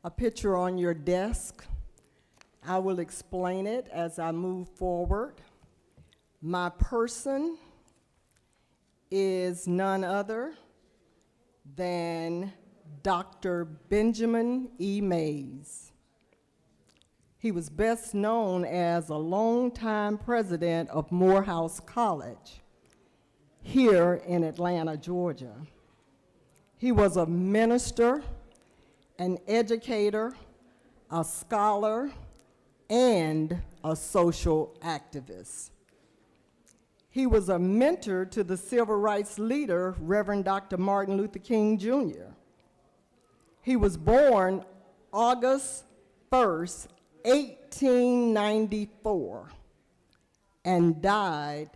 a picture on your desk. I will explain it as I move forward. My person is none other than Dr. Benjamin E. Mays. He was best known as a longtime president of Morehouse College here in Atlanta, Georgia. He was a minister, an educator, a scholar, and a social activist. He was a mentor to the civil rights leader, Reverend Dr. Martin Luther King Jr. He was born August 1st, 1894, and died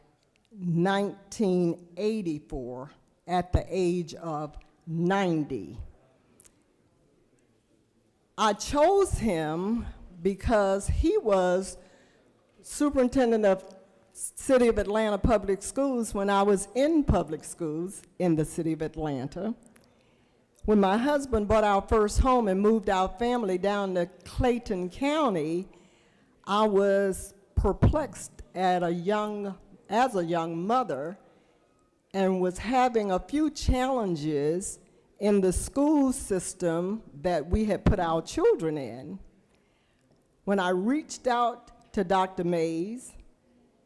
1984 at the age of 90. I chose him because he was superintendent of City of Atlanta Public Schools when I was in public schools in the City of Atlanta. When my husband bought our first home and moved our family down to Clayton County, I was perplexed as a young mother and was having a few challenges in the school system that we had put our children in. When I reached out to Dr. Mays,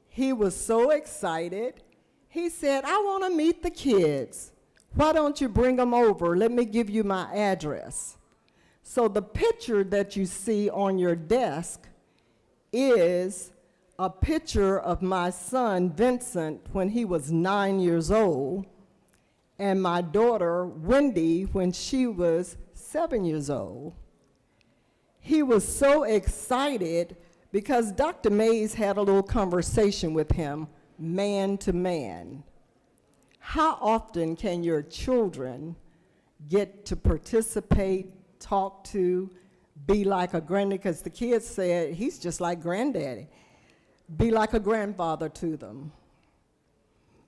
he was so excited. He said, "I want to meet the kids. Why don't you bring them over? Let me give you my address." So the picture that you see on your desk is a picture of my son, Vincent, when he was 9 years old, and my daughter, Wendy, when she was 7 years old. He was so excited because Dr. Mays had a little conversation with him, man to man. How often can your children get to participate, talk to, be like a granddaddy? Because the kids said, he's just like granddaddy. Be like a grandfather to them.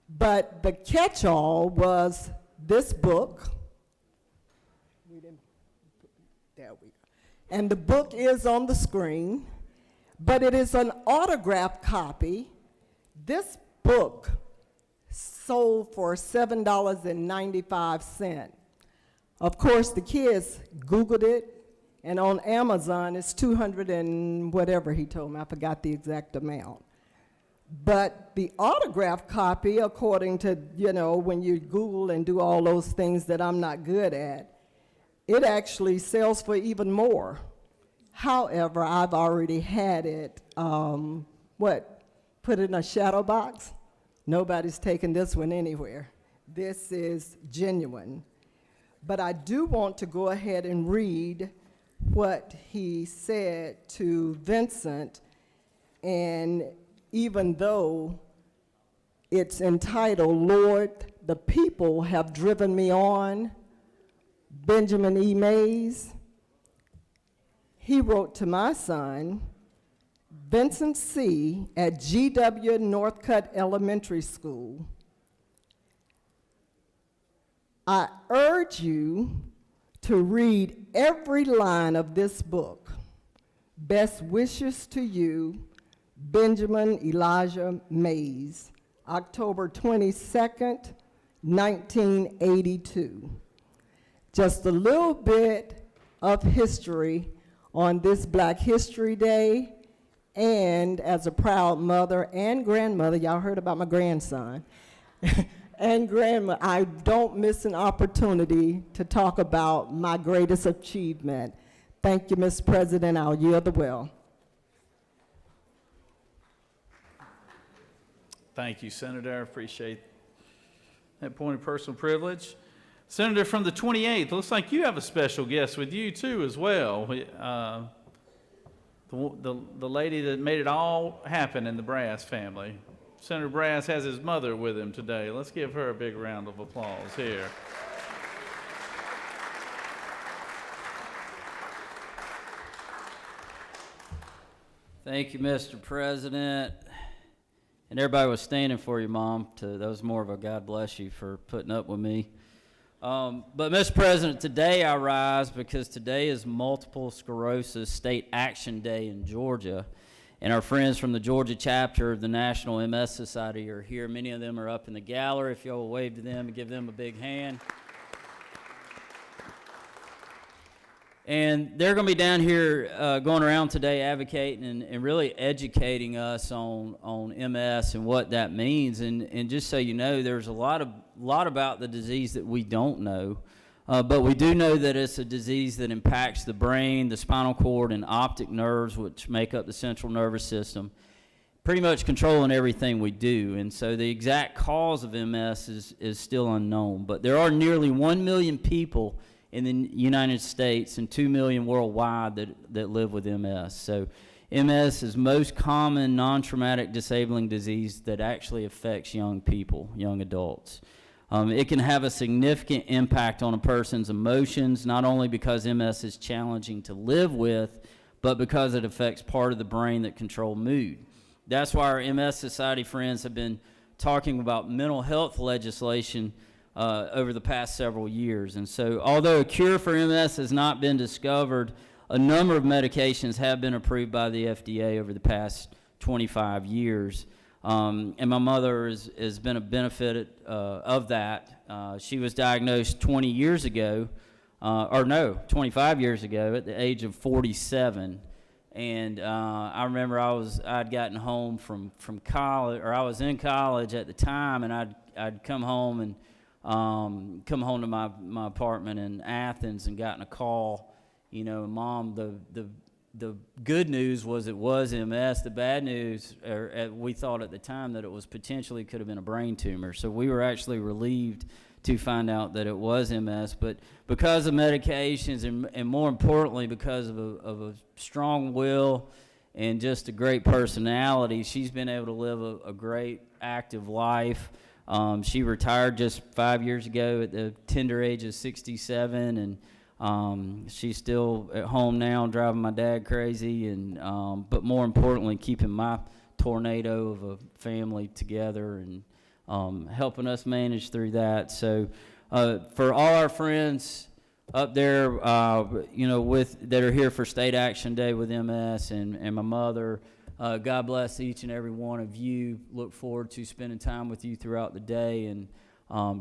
But the catch-all was this book. There we go. And the book is on the screen, but it is an autographed copy. This book sold for $7.95. Of course, the kids Googled it, and on Amazon it's 200 and whatever he told me, I forgot the exact amount. But the autographed copy, according to, when you Google and do all those things that I'm not good at, it actually sells for even more. However, I've already had it, put in a shadow box? Nobody's taken this one anywhere. This is genuine. But I do want to go ahead and read what he said to Vincent, and even though it's entitled, "Lord, the people have driven me on," Benjamin E. Mays, he wrote to my son, Vincent C., at GW Northcutt Elementary School, "I urge you to read every line of this book. Best wishes to you, Benjamin Elijah Mays, October 22nd, 1982. Just a little bit of history on this Black History Day, and as a proud mother and grandmother, y'all heard about my grandson, and grandma, I don't miss an opportunity to talk about my greatest achievement. Thank you, Mr. President. I'll yield the well. Thank you, Senator. I appreciate that point of personal privilege. Senator from the 28th, looks like you have a special guest with you too as well. The lady that made it all happen in the Brass family. Senator Brass has his mother with him today. Let's give her a big round of applause here. Thank you, Mr. President. And everybody was standing for you, Mom. That was more of a God bless you for putting up with me. But, Mr. President, today I rise because today is Multiple Sclerosis State Action Day in Georgia. And our friends from the Georgia chapter of the National MS Society are here. Many of them are up in the gallery. If y'all will wave to them and give them a big hand. And they're going to be down here going around today advocating and really educating us on MS and what that means. And just so you know, there's a lot about the disease that we don't know. But we do know that it's a disease that impacts the brain, the spinal cord, and optic nerves, which make up the central nervous system, pretty much controlling everything we do. And so the exact cause of MS is still unknown. But there are nearly 1 million people in the United States and 2 million worldwide that live with MS. So MS is most common non-traumatic disabling disease that actually affects young people, young adults. It can have a significant impact on a person's emotions, not only because MS is challenging to live with, but because it affects part of the brain that control mood. That's why our MS Society friends have been talking about mental health legislation over the past several years. And so although a cure for MS has not been discovered, a number of medications have been approved by the FDA over the past 25 years. And my mother has been a benefit of that. She was diagnosed 25 years ago at the age of 47. And I remember I'd gotten home from college, or I was in college at the time, and I'd come home and come home to my apartment in Athens and gotten a call, Mom, the good news was it was MS. The bad news, we thought at the time that it was potentially could have been a brain tumor. So we were actually relieved to find out that it was MS. But because of medications and more importantly because of a strong will and just a great personality, she's been able to live a great active life. She retired just 5 years ago at the tender age of 67, and she's still at home now driving my dad crazy, and but more importantly, keeping my tornado of a family together and helping us manage through that. So for all our friends up there, that are here for State Action Day with MS and my mother, God bless each and every one of you. Look forward to spending time with you throughout the day, and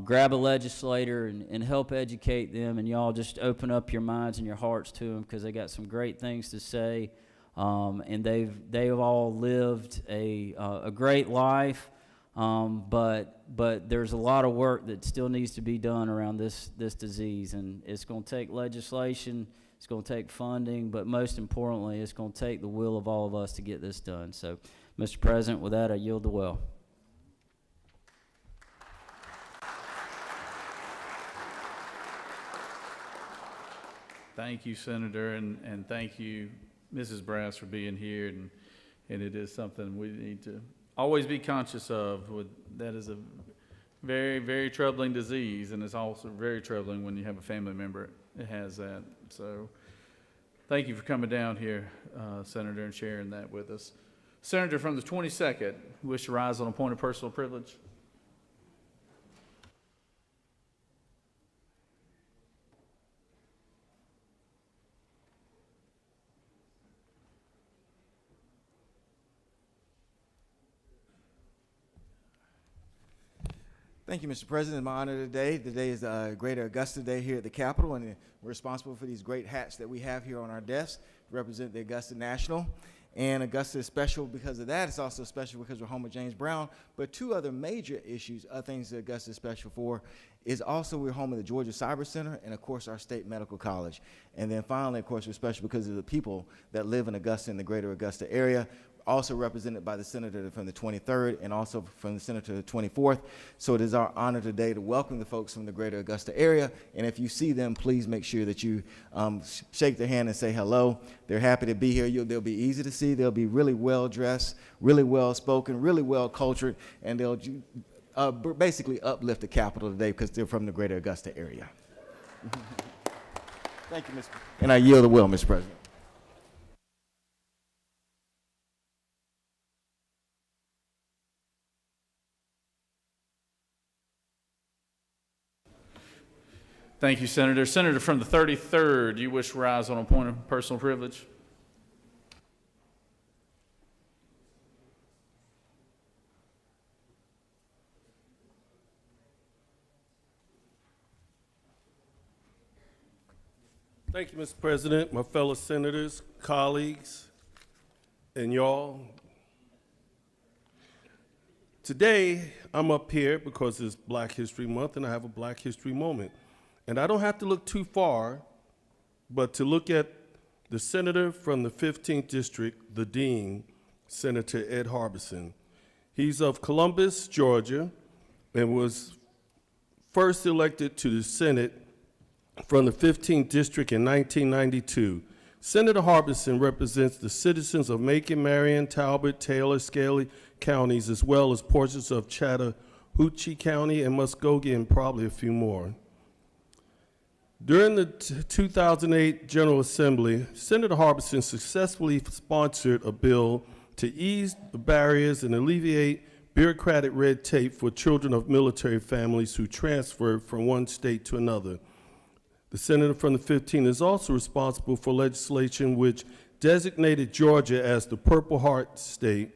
grab a legislator and help educate them, and y'all just open up your minds and your hearts to them, because they got some great things to say, and they've all lived a great life, but there's a lot of work that still needs to be done around this disease, and it's going to take legislation. It's going to take funding, but most importantly, it's going to take the will of all of us to get this done. So, Mr. President, with that, I yield the well. Thank you, Senator, and thank you, Mrs. Brass, for being here. And it is something we need to always be conscious of. That is a very, very troubling disease, and it's also very troubling when you have a family member that has that. So thank you for coming down here, Senator, and sharing that with us. Senator from the 22nd, wish to rise on a point of personal privilege. Thank you, Mr. President. It's my honor today. Today is Greater Augusta Day here at the Capitol, and we're responsible for these great hats that we have here on our desk to represent the Augusta National. And Augusta is special because of that. It's also special because we're home of James Brown. But two other major issues, other things that Augusta is special for, is also we're home of the Georgia Cyber Center and, of course, our state medical college. And then finally, of course, we're special because of the people that live in Augusta and the greater Augusta area, also represented by the senator from the 23rd and also from the senator the 24th. So it is our honor today to welcome the folks from the greater Augusta area. And if you see them, please make sure that you shake their hand and say hello. They're happy to be here. They'll be easy to see. They'll be really well dressed, really well spoken, really well cultured, and they'll basically uplift the Capitol today because they're from the greater Augusta area. Thank you, Mr. And I yield the will, Mr. President. Thank you, Senator. Senator from the 33rd, you wish to rise on a point of personal privilege? Thank you, Mr. President, my fellow senators, colleagues, and y'all. Today, I'm up here because it's Black History Month and I have a Black History moment. And I don't have to look too far, but to look at the senator from the 15th District, the Dean, Senator Ed Harbison. He's of Columbus, Georgia, and was first elected to the Senate from the 15th District in 1992. Senator Harbison represents the citizens of Macon, Marion, Talbot, Taylor, Scaly counties, as well as portions of Chattahoochee County and Muskogee, and probably a few more. During the 2008 General Assembly, Senator Harbison successfully sponsored a bill to ease the barriers and alleviate bureaucratic red tape for children of military families who transferred from one state to another. The senator from the 15th is also responsible for legislation which designated Georgia as the Purple Heart State,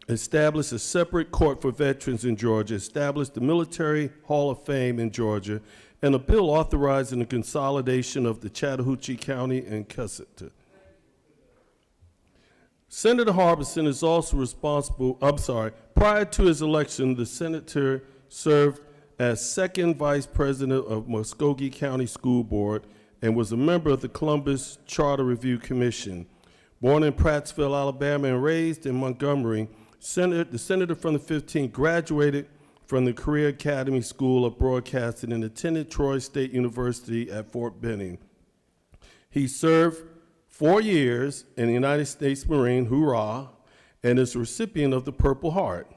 established a separate court for veterans in Georgia, established the Military Hall of Fame in Georgia, and a bill authorizing the consolidation of the Chattahoochee County and Cusseta. Senator Harbison is also prior to his election, the senator served as second vice president of Muskogee County School Board and was a member of the Columbus Charter Review Commission. Born in Prattsville, Alabama, and raised in Montgomery, the senator from the 15th graduated from the Career Academy School of Broadcasting and attended Troy State University at Fort Benning. He served 4 years in the United States Marine, hoorah, and is a recipient of the Purple Heart.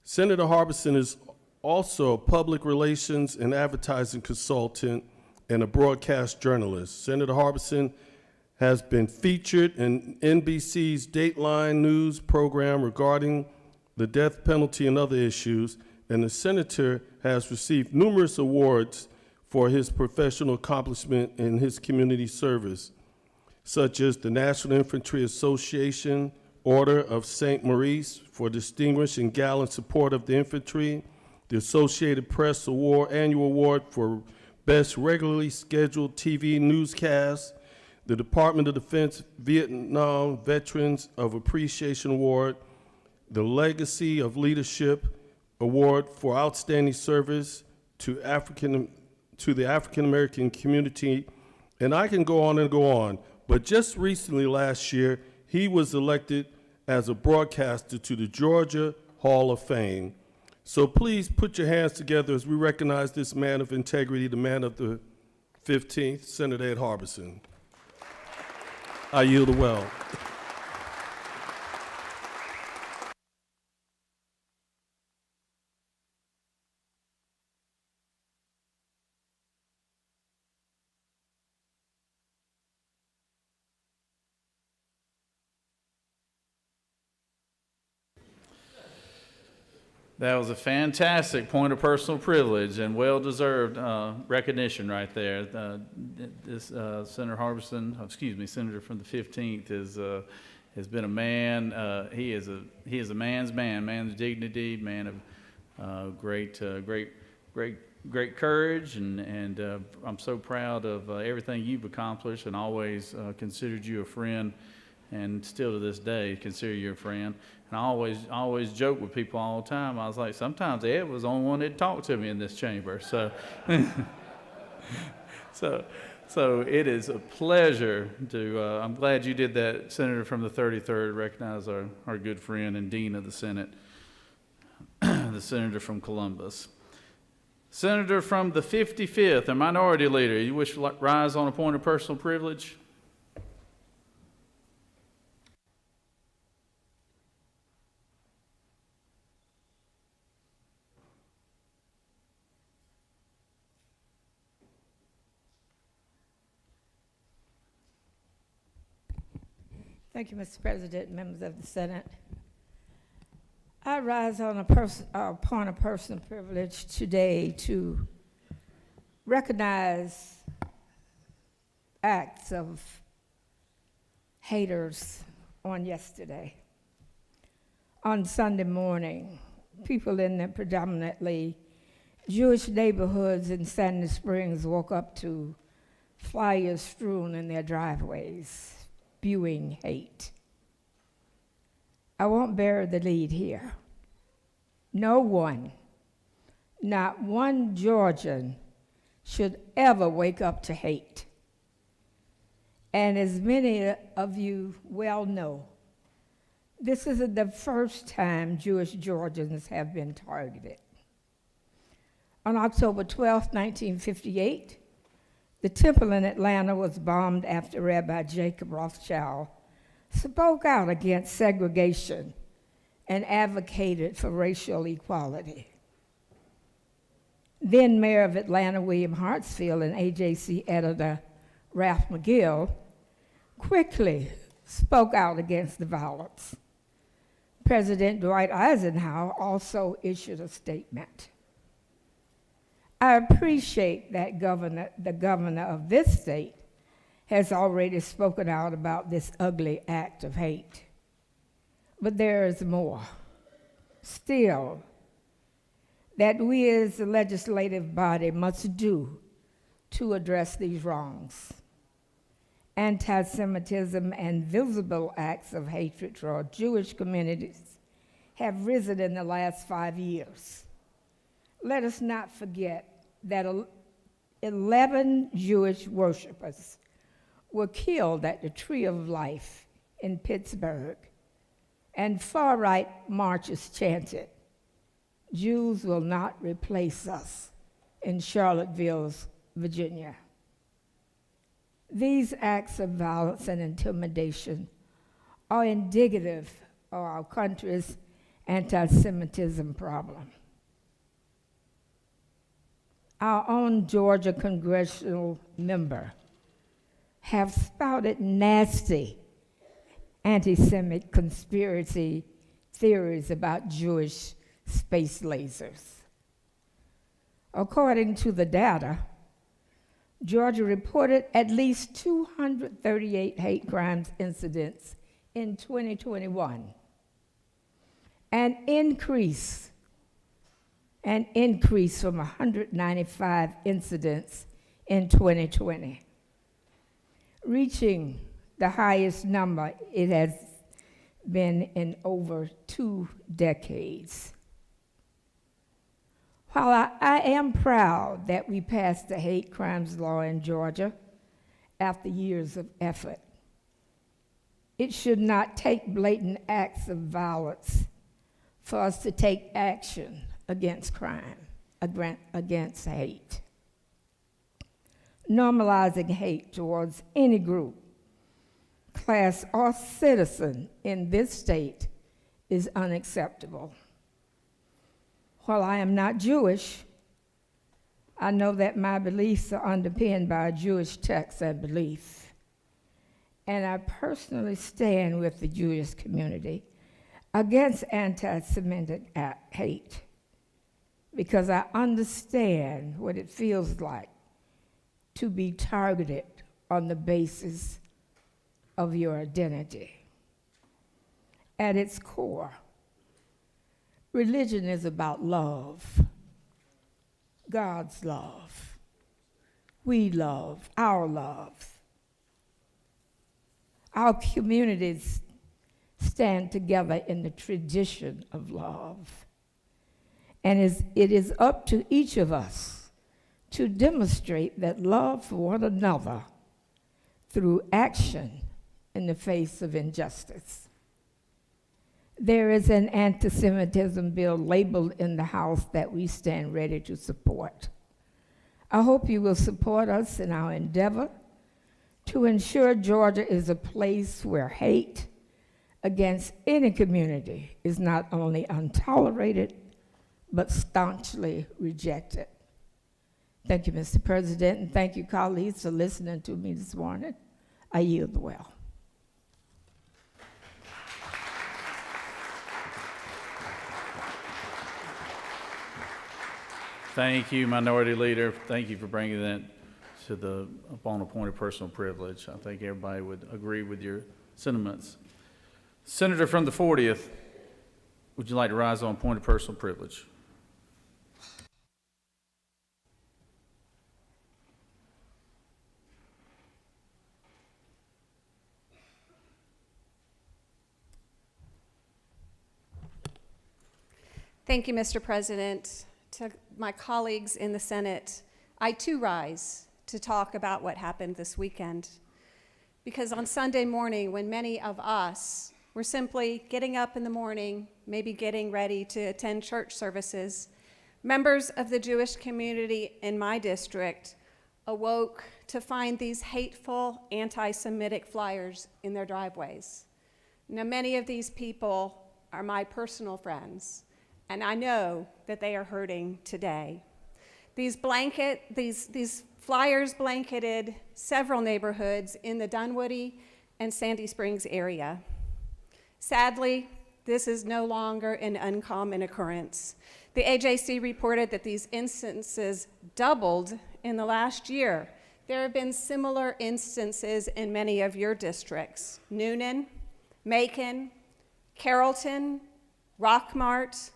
Senator Harbison is also a public relations and advertising consultant and a broadcast journalist. Senator Harbison has been featured in NBC's Dateline News program regarding the death penalty and other issues, and the senator has received numerous awards for his professional accomplishment in his community service, such as the National Infantry Association Order of St. Maurice for distinguished and gallant support of the infantry, the Associated Press Annual Award for Best Regularly Scheduled TV Newscast, the Department of Defense Vietnam Veterans of Appreciation Award, the Legacy of Leadership Award for Outstanding Service to the African American community, and I can go on and go on. But just recently, last year, he was elected as a broadcaster to the Georgia Hall of Fame. So please put your hands together as we recognize this man of integrity, the man of the 15th, Senator Ed Harbison. I yield the well. That was a fantastic point of personal privilege and well-deserved recognition right there. Senator Harbison, Senator from the 15th has been a man. He is a man's man, man's dignity, man of great courage, and I'm so proud of everything you've accomplished, and always considered you a friend, and still to this day consider you a friend. And I always joke with people all the time. I was like, sometimes Ed was the only one that talked to me in this chamber. So, so it is a pleasure to. I'm glad you did that, Senator from the 33rd. Recognize our good friend and Dean of the Senate, the Senator from Columbus. Senator from the 55th, a minority leader. You wish to rise on a point of personal privilege? Thank you, Mr. President, members of the Senate. I rise on a point of personal privilege today to recognize acts of haters on yesterday. On Sunday morning, people in the predominantly Jewish neighborhoods in Sandy Springs woke up to flyers strewn in their driveways, spewing hate. I won't bear the lead here. No one, not one Georgian, should ever wake up to hate. And as many of you well know, this isn't the first time Jewish Georgians have been targeted. On October 12, 1958, the temple in Atlanta was bombed after Rabbi Jacob Rothschild spoke out against segregation and advocated for racial equality. Then Mayor of Atlanta, William Hartsfield, and AJC editor Ralph McGill quickly spoke out against the violence. President Dwight Eisenhower also issued a statement. I appreciate that the governor of this state has already spoken out about this ugly act of hate. But there is more. Still, that we as the legislative body must do to address these wrongs. Anti-Semitism and visible acts of hatred toward Jewish communities have risen in the last 5 years. Let us not forget that 11 Jewish worshipers were killed at the Tree of Life in Pittsburgh, and far-right marches chanted, "Jews will not replace us," in Charlottesville, Virginia. These acts of violence and intimidation are indicative of our country's anti-Semitism problem. Our own Georgia congressional member have spouted nasty anti-Semitic conspiracy theories about Jewish space lasers. According to the data, Georgia reported at least 238 hate crimes incidents in 2021, an increase from 195 incidents in 2020, reaching the highest number it has been in over 2 decades. While I am proud that we passed the hate crimes law in Georgia after years of effort, it should not take blatant acts of violence for us to take action against crime, against hate. Normalizing hate towards any group, class, or citizen in this state is unacceptable. While I am not Jewish, I know that my beliefs are underpinned by a Jewish text and belief. And I personally stand with the Jewish community against anti-Semitic hate because I understand what it feels like to be targeted on the basis of your identity. At its core, religion is about love, God's love. We love, our love. Our communities stand together in the tradition of love. And it is up to each of us to demonstrate that love for one another through action in the face of injustice. There is an anti-Semitism bill labeled in the House that we stand ready to support. I hope you will support us in our endeavor to ensure Georgia is a place where hate against any community is not only untolerated, but staunchly rejected. Thank you, Mr. President, and thank you, colleagues, for listening to me this morning. I yield the well. Thank you, Minority Leader. Thank you for bringing that to the upon a point of personal privilege. I think everybody would agree with your sentiments. Senator from the 40th, would you like to rise on point of personal privilege? Thank you, Mr. President. To my colleagues in the Senate, I too rise to talk about what happened this weekend. Because on Sunday morning, when many of us were simply getting up in the morning, maybe getting ready to attend church services, members of the Jewish community in my district awoke to find these hateful anti-Semitic flyers in their driveways. Now, many of these people are my personal friends, and I know that they are hurting today. These flyers blanketed several neighborhoods in the Dunwoody and Sandy Springs area. Sadly, this is no longer an uncommon occurrence. The AJC reported that these instances doubled in the last year. There have been similar instances in many of your districts: Noonan, Macon, Carrollton, Rockmart,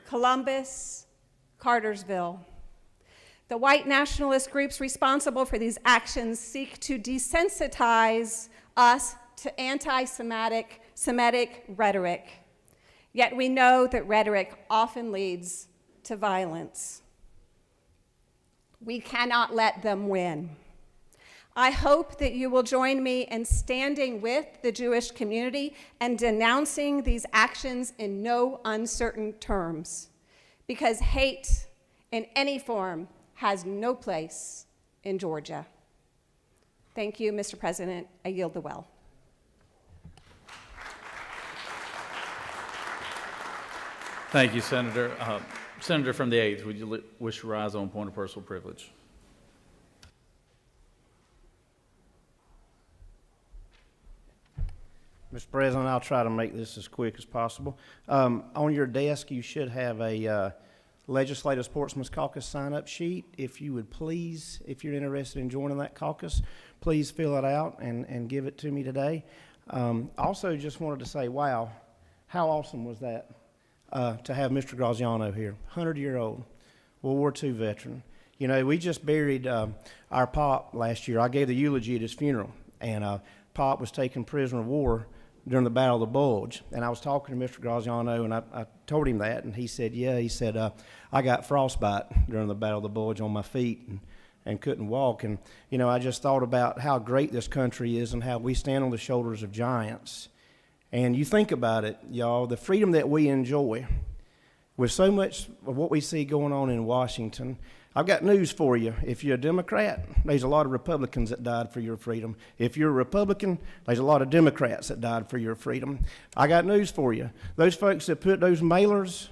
Columbus, Cartersville. The white nationalist groups responsible for these actions seek to desensitize us to anti-Semitic rhetoric. Yet we know that rhetoric often leads to violence. We cannot let them win. I hope that you will join me in standing with the Jewish community and denouncing these actions in no uncertain terms, because hate in any form has no place in Georgia. Thank you, Mr. President. I yield the well. Thank you, Senator. Senator from the 8th, would you wish to rise on point of personal privilege? Mr. President, I'll try to make this as quick as possible. On your desk, you should have a Legislative Sportsman's Caucus sign-up sheet. If you would please, if you're interested in joining that caucus, please fill it out and give it to me today. Also, just wanted to say, wow, how awesome was that to have Mr. Graziano here, 100-year-old World War II veteran. You know, we just buried our Pop last year. I gave the eulogy at his funeral, and Pop was taken prisoner of war during the Battle of the Bulge. And I was talking to Mr. Graziano, and I told him that, and he said, yeah, he said, I got frostbite during the Battle of the Bulge on my feet and couldn't walk. And, you know, I just thought about how great this country is and how we stand on the shoulders of giants. And you think about it, y'all, the freedom that we enjoy with so much of what we see going on in Washington. I've got news for you. If you're a Democrat, there's a lot of Republicans that died for your freedom. If you're a Republican, there's a lot of Democrats that died for your freedom. I got news for you. Those folks that put those mailers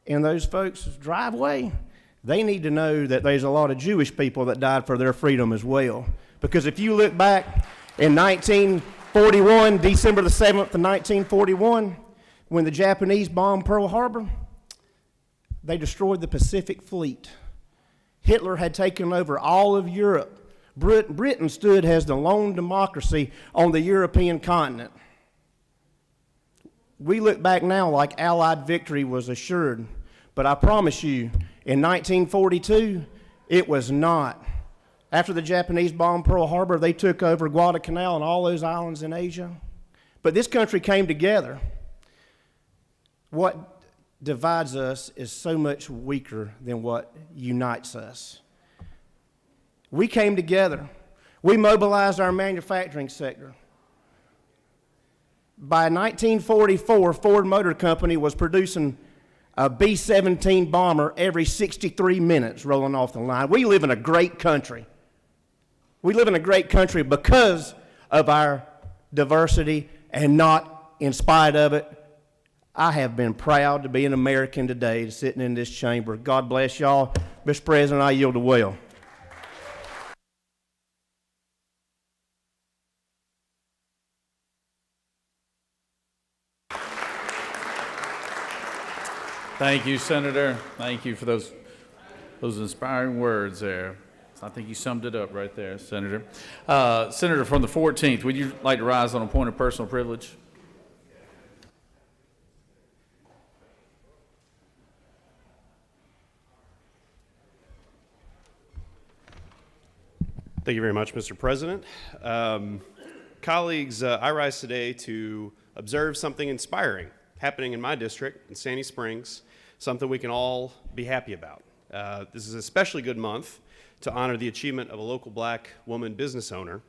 in those folks' driveway, they need to know that there's a lot of Jewish people that died for their freedom as well. Because if you look back in 1941, December the 7th of 1941, when the Japanese bombed Pearl Harbor, they destroyed the Pacific Fleet. Hitler had taken over all of Europe. Britain stood as the lone democracy on the European continent. We look back now like Allied victory was assured, but I promise you, in 1942, it was not. After the Japanese bombed Pearl Harbor, they took over Guadalcanal and all those islands in Asia. But this country came together. What divides us is so much weaker than what unites us. We came together. We mobilized our manufacturing sector. By 1944, Ford Motor Company was producing a B-17 bomber every 63 minutes rolling off the line. We live in a great country. We live in a great country because of our diversity and not in spite of it. I have been proud to be an American today, sitting in this chamber. God bless y'all. Mr. President, I yield the well. Thank you, Senator. Thank you for those Those inspiring words there. I think you summed it up right there, Senator. Senator from the 14th, would you like to rise on a point of personal privilege? Thank you very much, Mr. President. Colleagues, I rise today to observe something inspiring happening in my district, in Sandy Springs, something we can all be happy about. This is an especially good month to honor the achievement of a local black woman business owner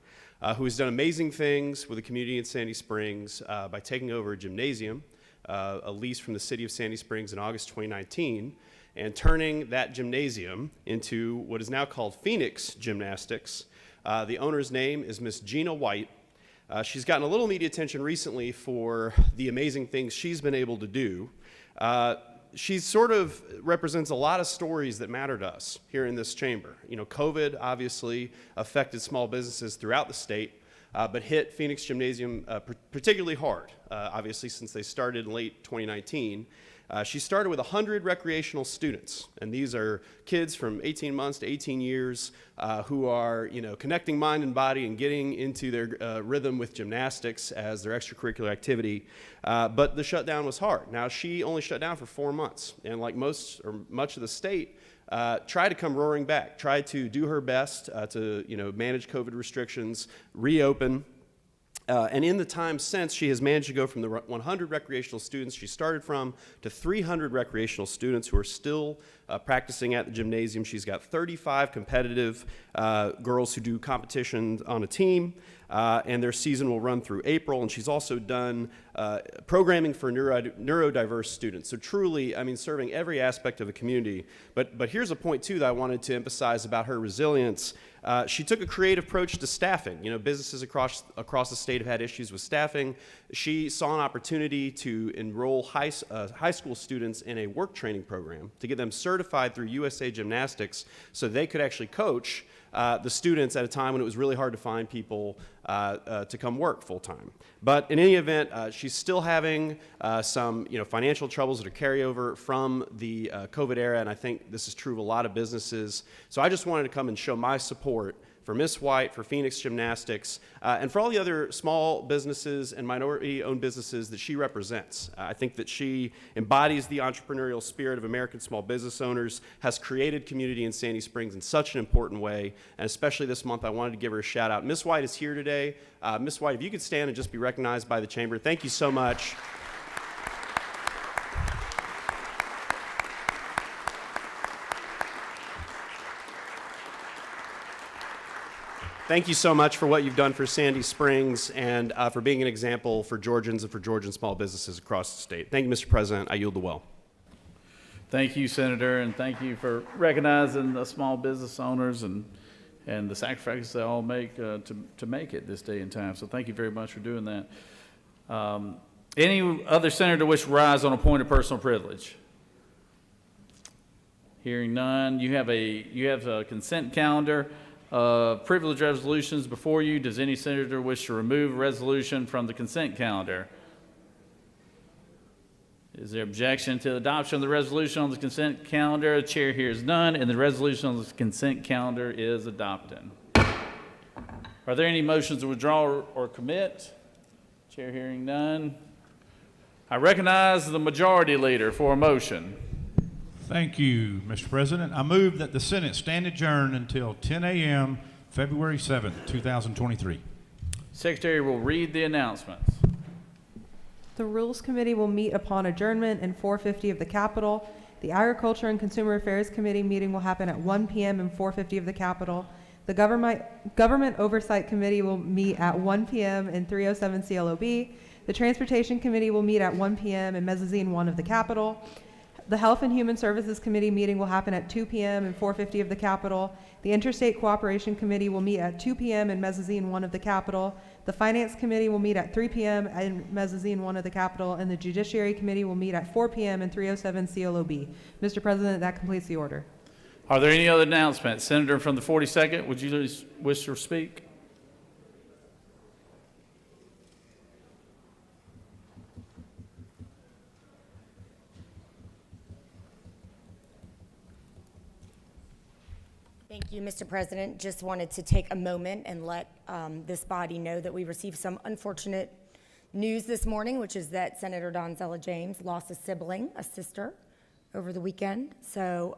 who has done amazing things with the community in Sandy Springs by taking over a gymnasium, a lease from the city of Sandy Springs in August 2019, and turning that gymnasium into what is now called Phoenix Gymnastics. The owner's name is Miss Gina White. She's gotten a little media attention recently for the amazing things she's been able to do. She sort of represents a lot of stories that matter to us here in this chamber. You know, COVID obviously affected small businesses throughout the state, but hit Phoenix Gymnasium particularly hard, obviously since they started in late 2019. She started with 100 recreational students, and these are kids from 18 months to 18 years who are, you know, connecting mind and body and getting into their rhythm with gymnastics as their extracurricular activity. But the shutdown was hard. Now, she only shut down for 4 months, and like most or much of the state, tried to come roaring back, tried to do her best to, you know, manage COVID restrictions, reopen. And in the time since, she has managed to go from the 100 recreational students she started from to 300 recreational students who are still practicing at the gymnasium. She's got 35 competitive girls who do competitions on a team, and their season will run through April. And she's also done programming for neurodiverse students. So truly, I mean, serving every aspect of the community. But here's a point, too, that I wanted to emphasize about her resilience. She took a creative approach to staffing. You know, businesses across the state have had issues with staffing. She saw an opportunity to enroll high school students in a work training program to get them certified through USA Gymnastics so they could actually coach the students at a time when it was really hard to find people to come work full time. But in any event, she's still having some, you know, financial troubles that are carryover from the COVID era, and I think this is true of a lot of businesses. So I just wanted to come and show my support for Miss White, for Phoenix Gymnastics, and for all the other small businesses and minority-owned businesses that she represents. I think that she embodies the entrepreneurial spirit of American small business owners, has created community in Sandy Springs in such an important way, and especially this month, I wanted to give her a shout out. Miss White is here today. Miss White, if you could stand and just be recognized by the chamber. Thank you so much. Thank you so much for what you've done for Sandy Springs and for being an example for Georgians and for Georgian small businesses across the state. Thank you, Mr. President. I yield the well. Thank you, Senator, and thank you for recognizing the small business owners and the sacrifices they all make to make it this day and time. So thank you very much for doing that. Any other senator wish to rise on a point of personal privilege? Hearing none, you have a consent calendar. Privilege resolutions before you. Does any senator wish to remove a resolution from the consent calendar? Is there objection to the adoption of the resolution on the consent calendar? The chair hears none, and the resolution on the consent calendar is adopted. Are there any motions to withdraw or commit? Chair hearing none. I recognize the majority leader for a motion. Thank you, Mr. President. I move that the Senate stand adjourned until 10 a.m. February 7th, 2023. Secretary will read the announcements. The Rules Committee will meet upon adjournment in 450 of the Capitol. The Agriculture and Consumer Affairs Committee meeting will happen at 1 p.m. in 450 of the Capitol. The Government Oversight Committee will meet at 1 p.m. in 307 CLOB. The Transportation Committee will meet at 1 p.m. in Mezzanine 1 of the Capitol. The Health and Human Services Committee meeting will happen at 2 p.m. in 450 of the Capitol. The Interstate Cooperation Committee will meet at 2 p.m. in Mezzanine 1 of the Capitol. The Finance Committee will meet at 3 p.m. in Mezzanine 1 of the Capitol. And the Judiciary Committee will meet at 4 p.m. in 307 CLOB. Mr. President, that completes the order. Are there any other announcements? Senator from the 42nd, would you wish to speak? Thank you, Mr. President. Just wanted to take a moment and let this body know that we received some unfortunate news this morning, which is that Senator Donzella James lost a sibling, a sister, over the weekend. So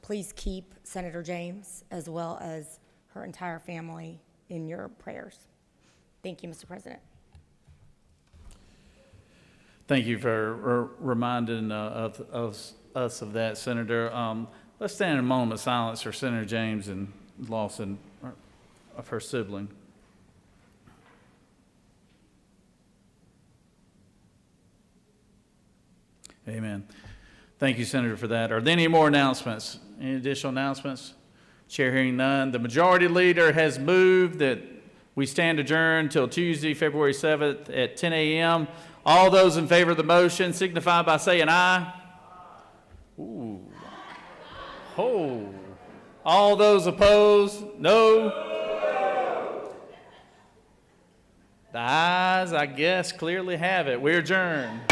please keep Senator James as well as her entire family in your prayers. Thank you, Mr. President. Thank you for reminding of us of that, Senator. Let's stand in a moment of silence for Senator James and loss of her sibling. Amen. Thank you, Senator, for that. Are there any more announcements? Any additional announcements? Chair hearing none. The majority leader has moved that we stand adjourned till Tuesday, February 7th at 10 a.m. All those in favor of the motion signify by saying aye. Ooh. Oh. All those opposed, no. The ayes, I guess, clearly have it. We're adjourned.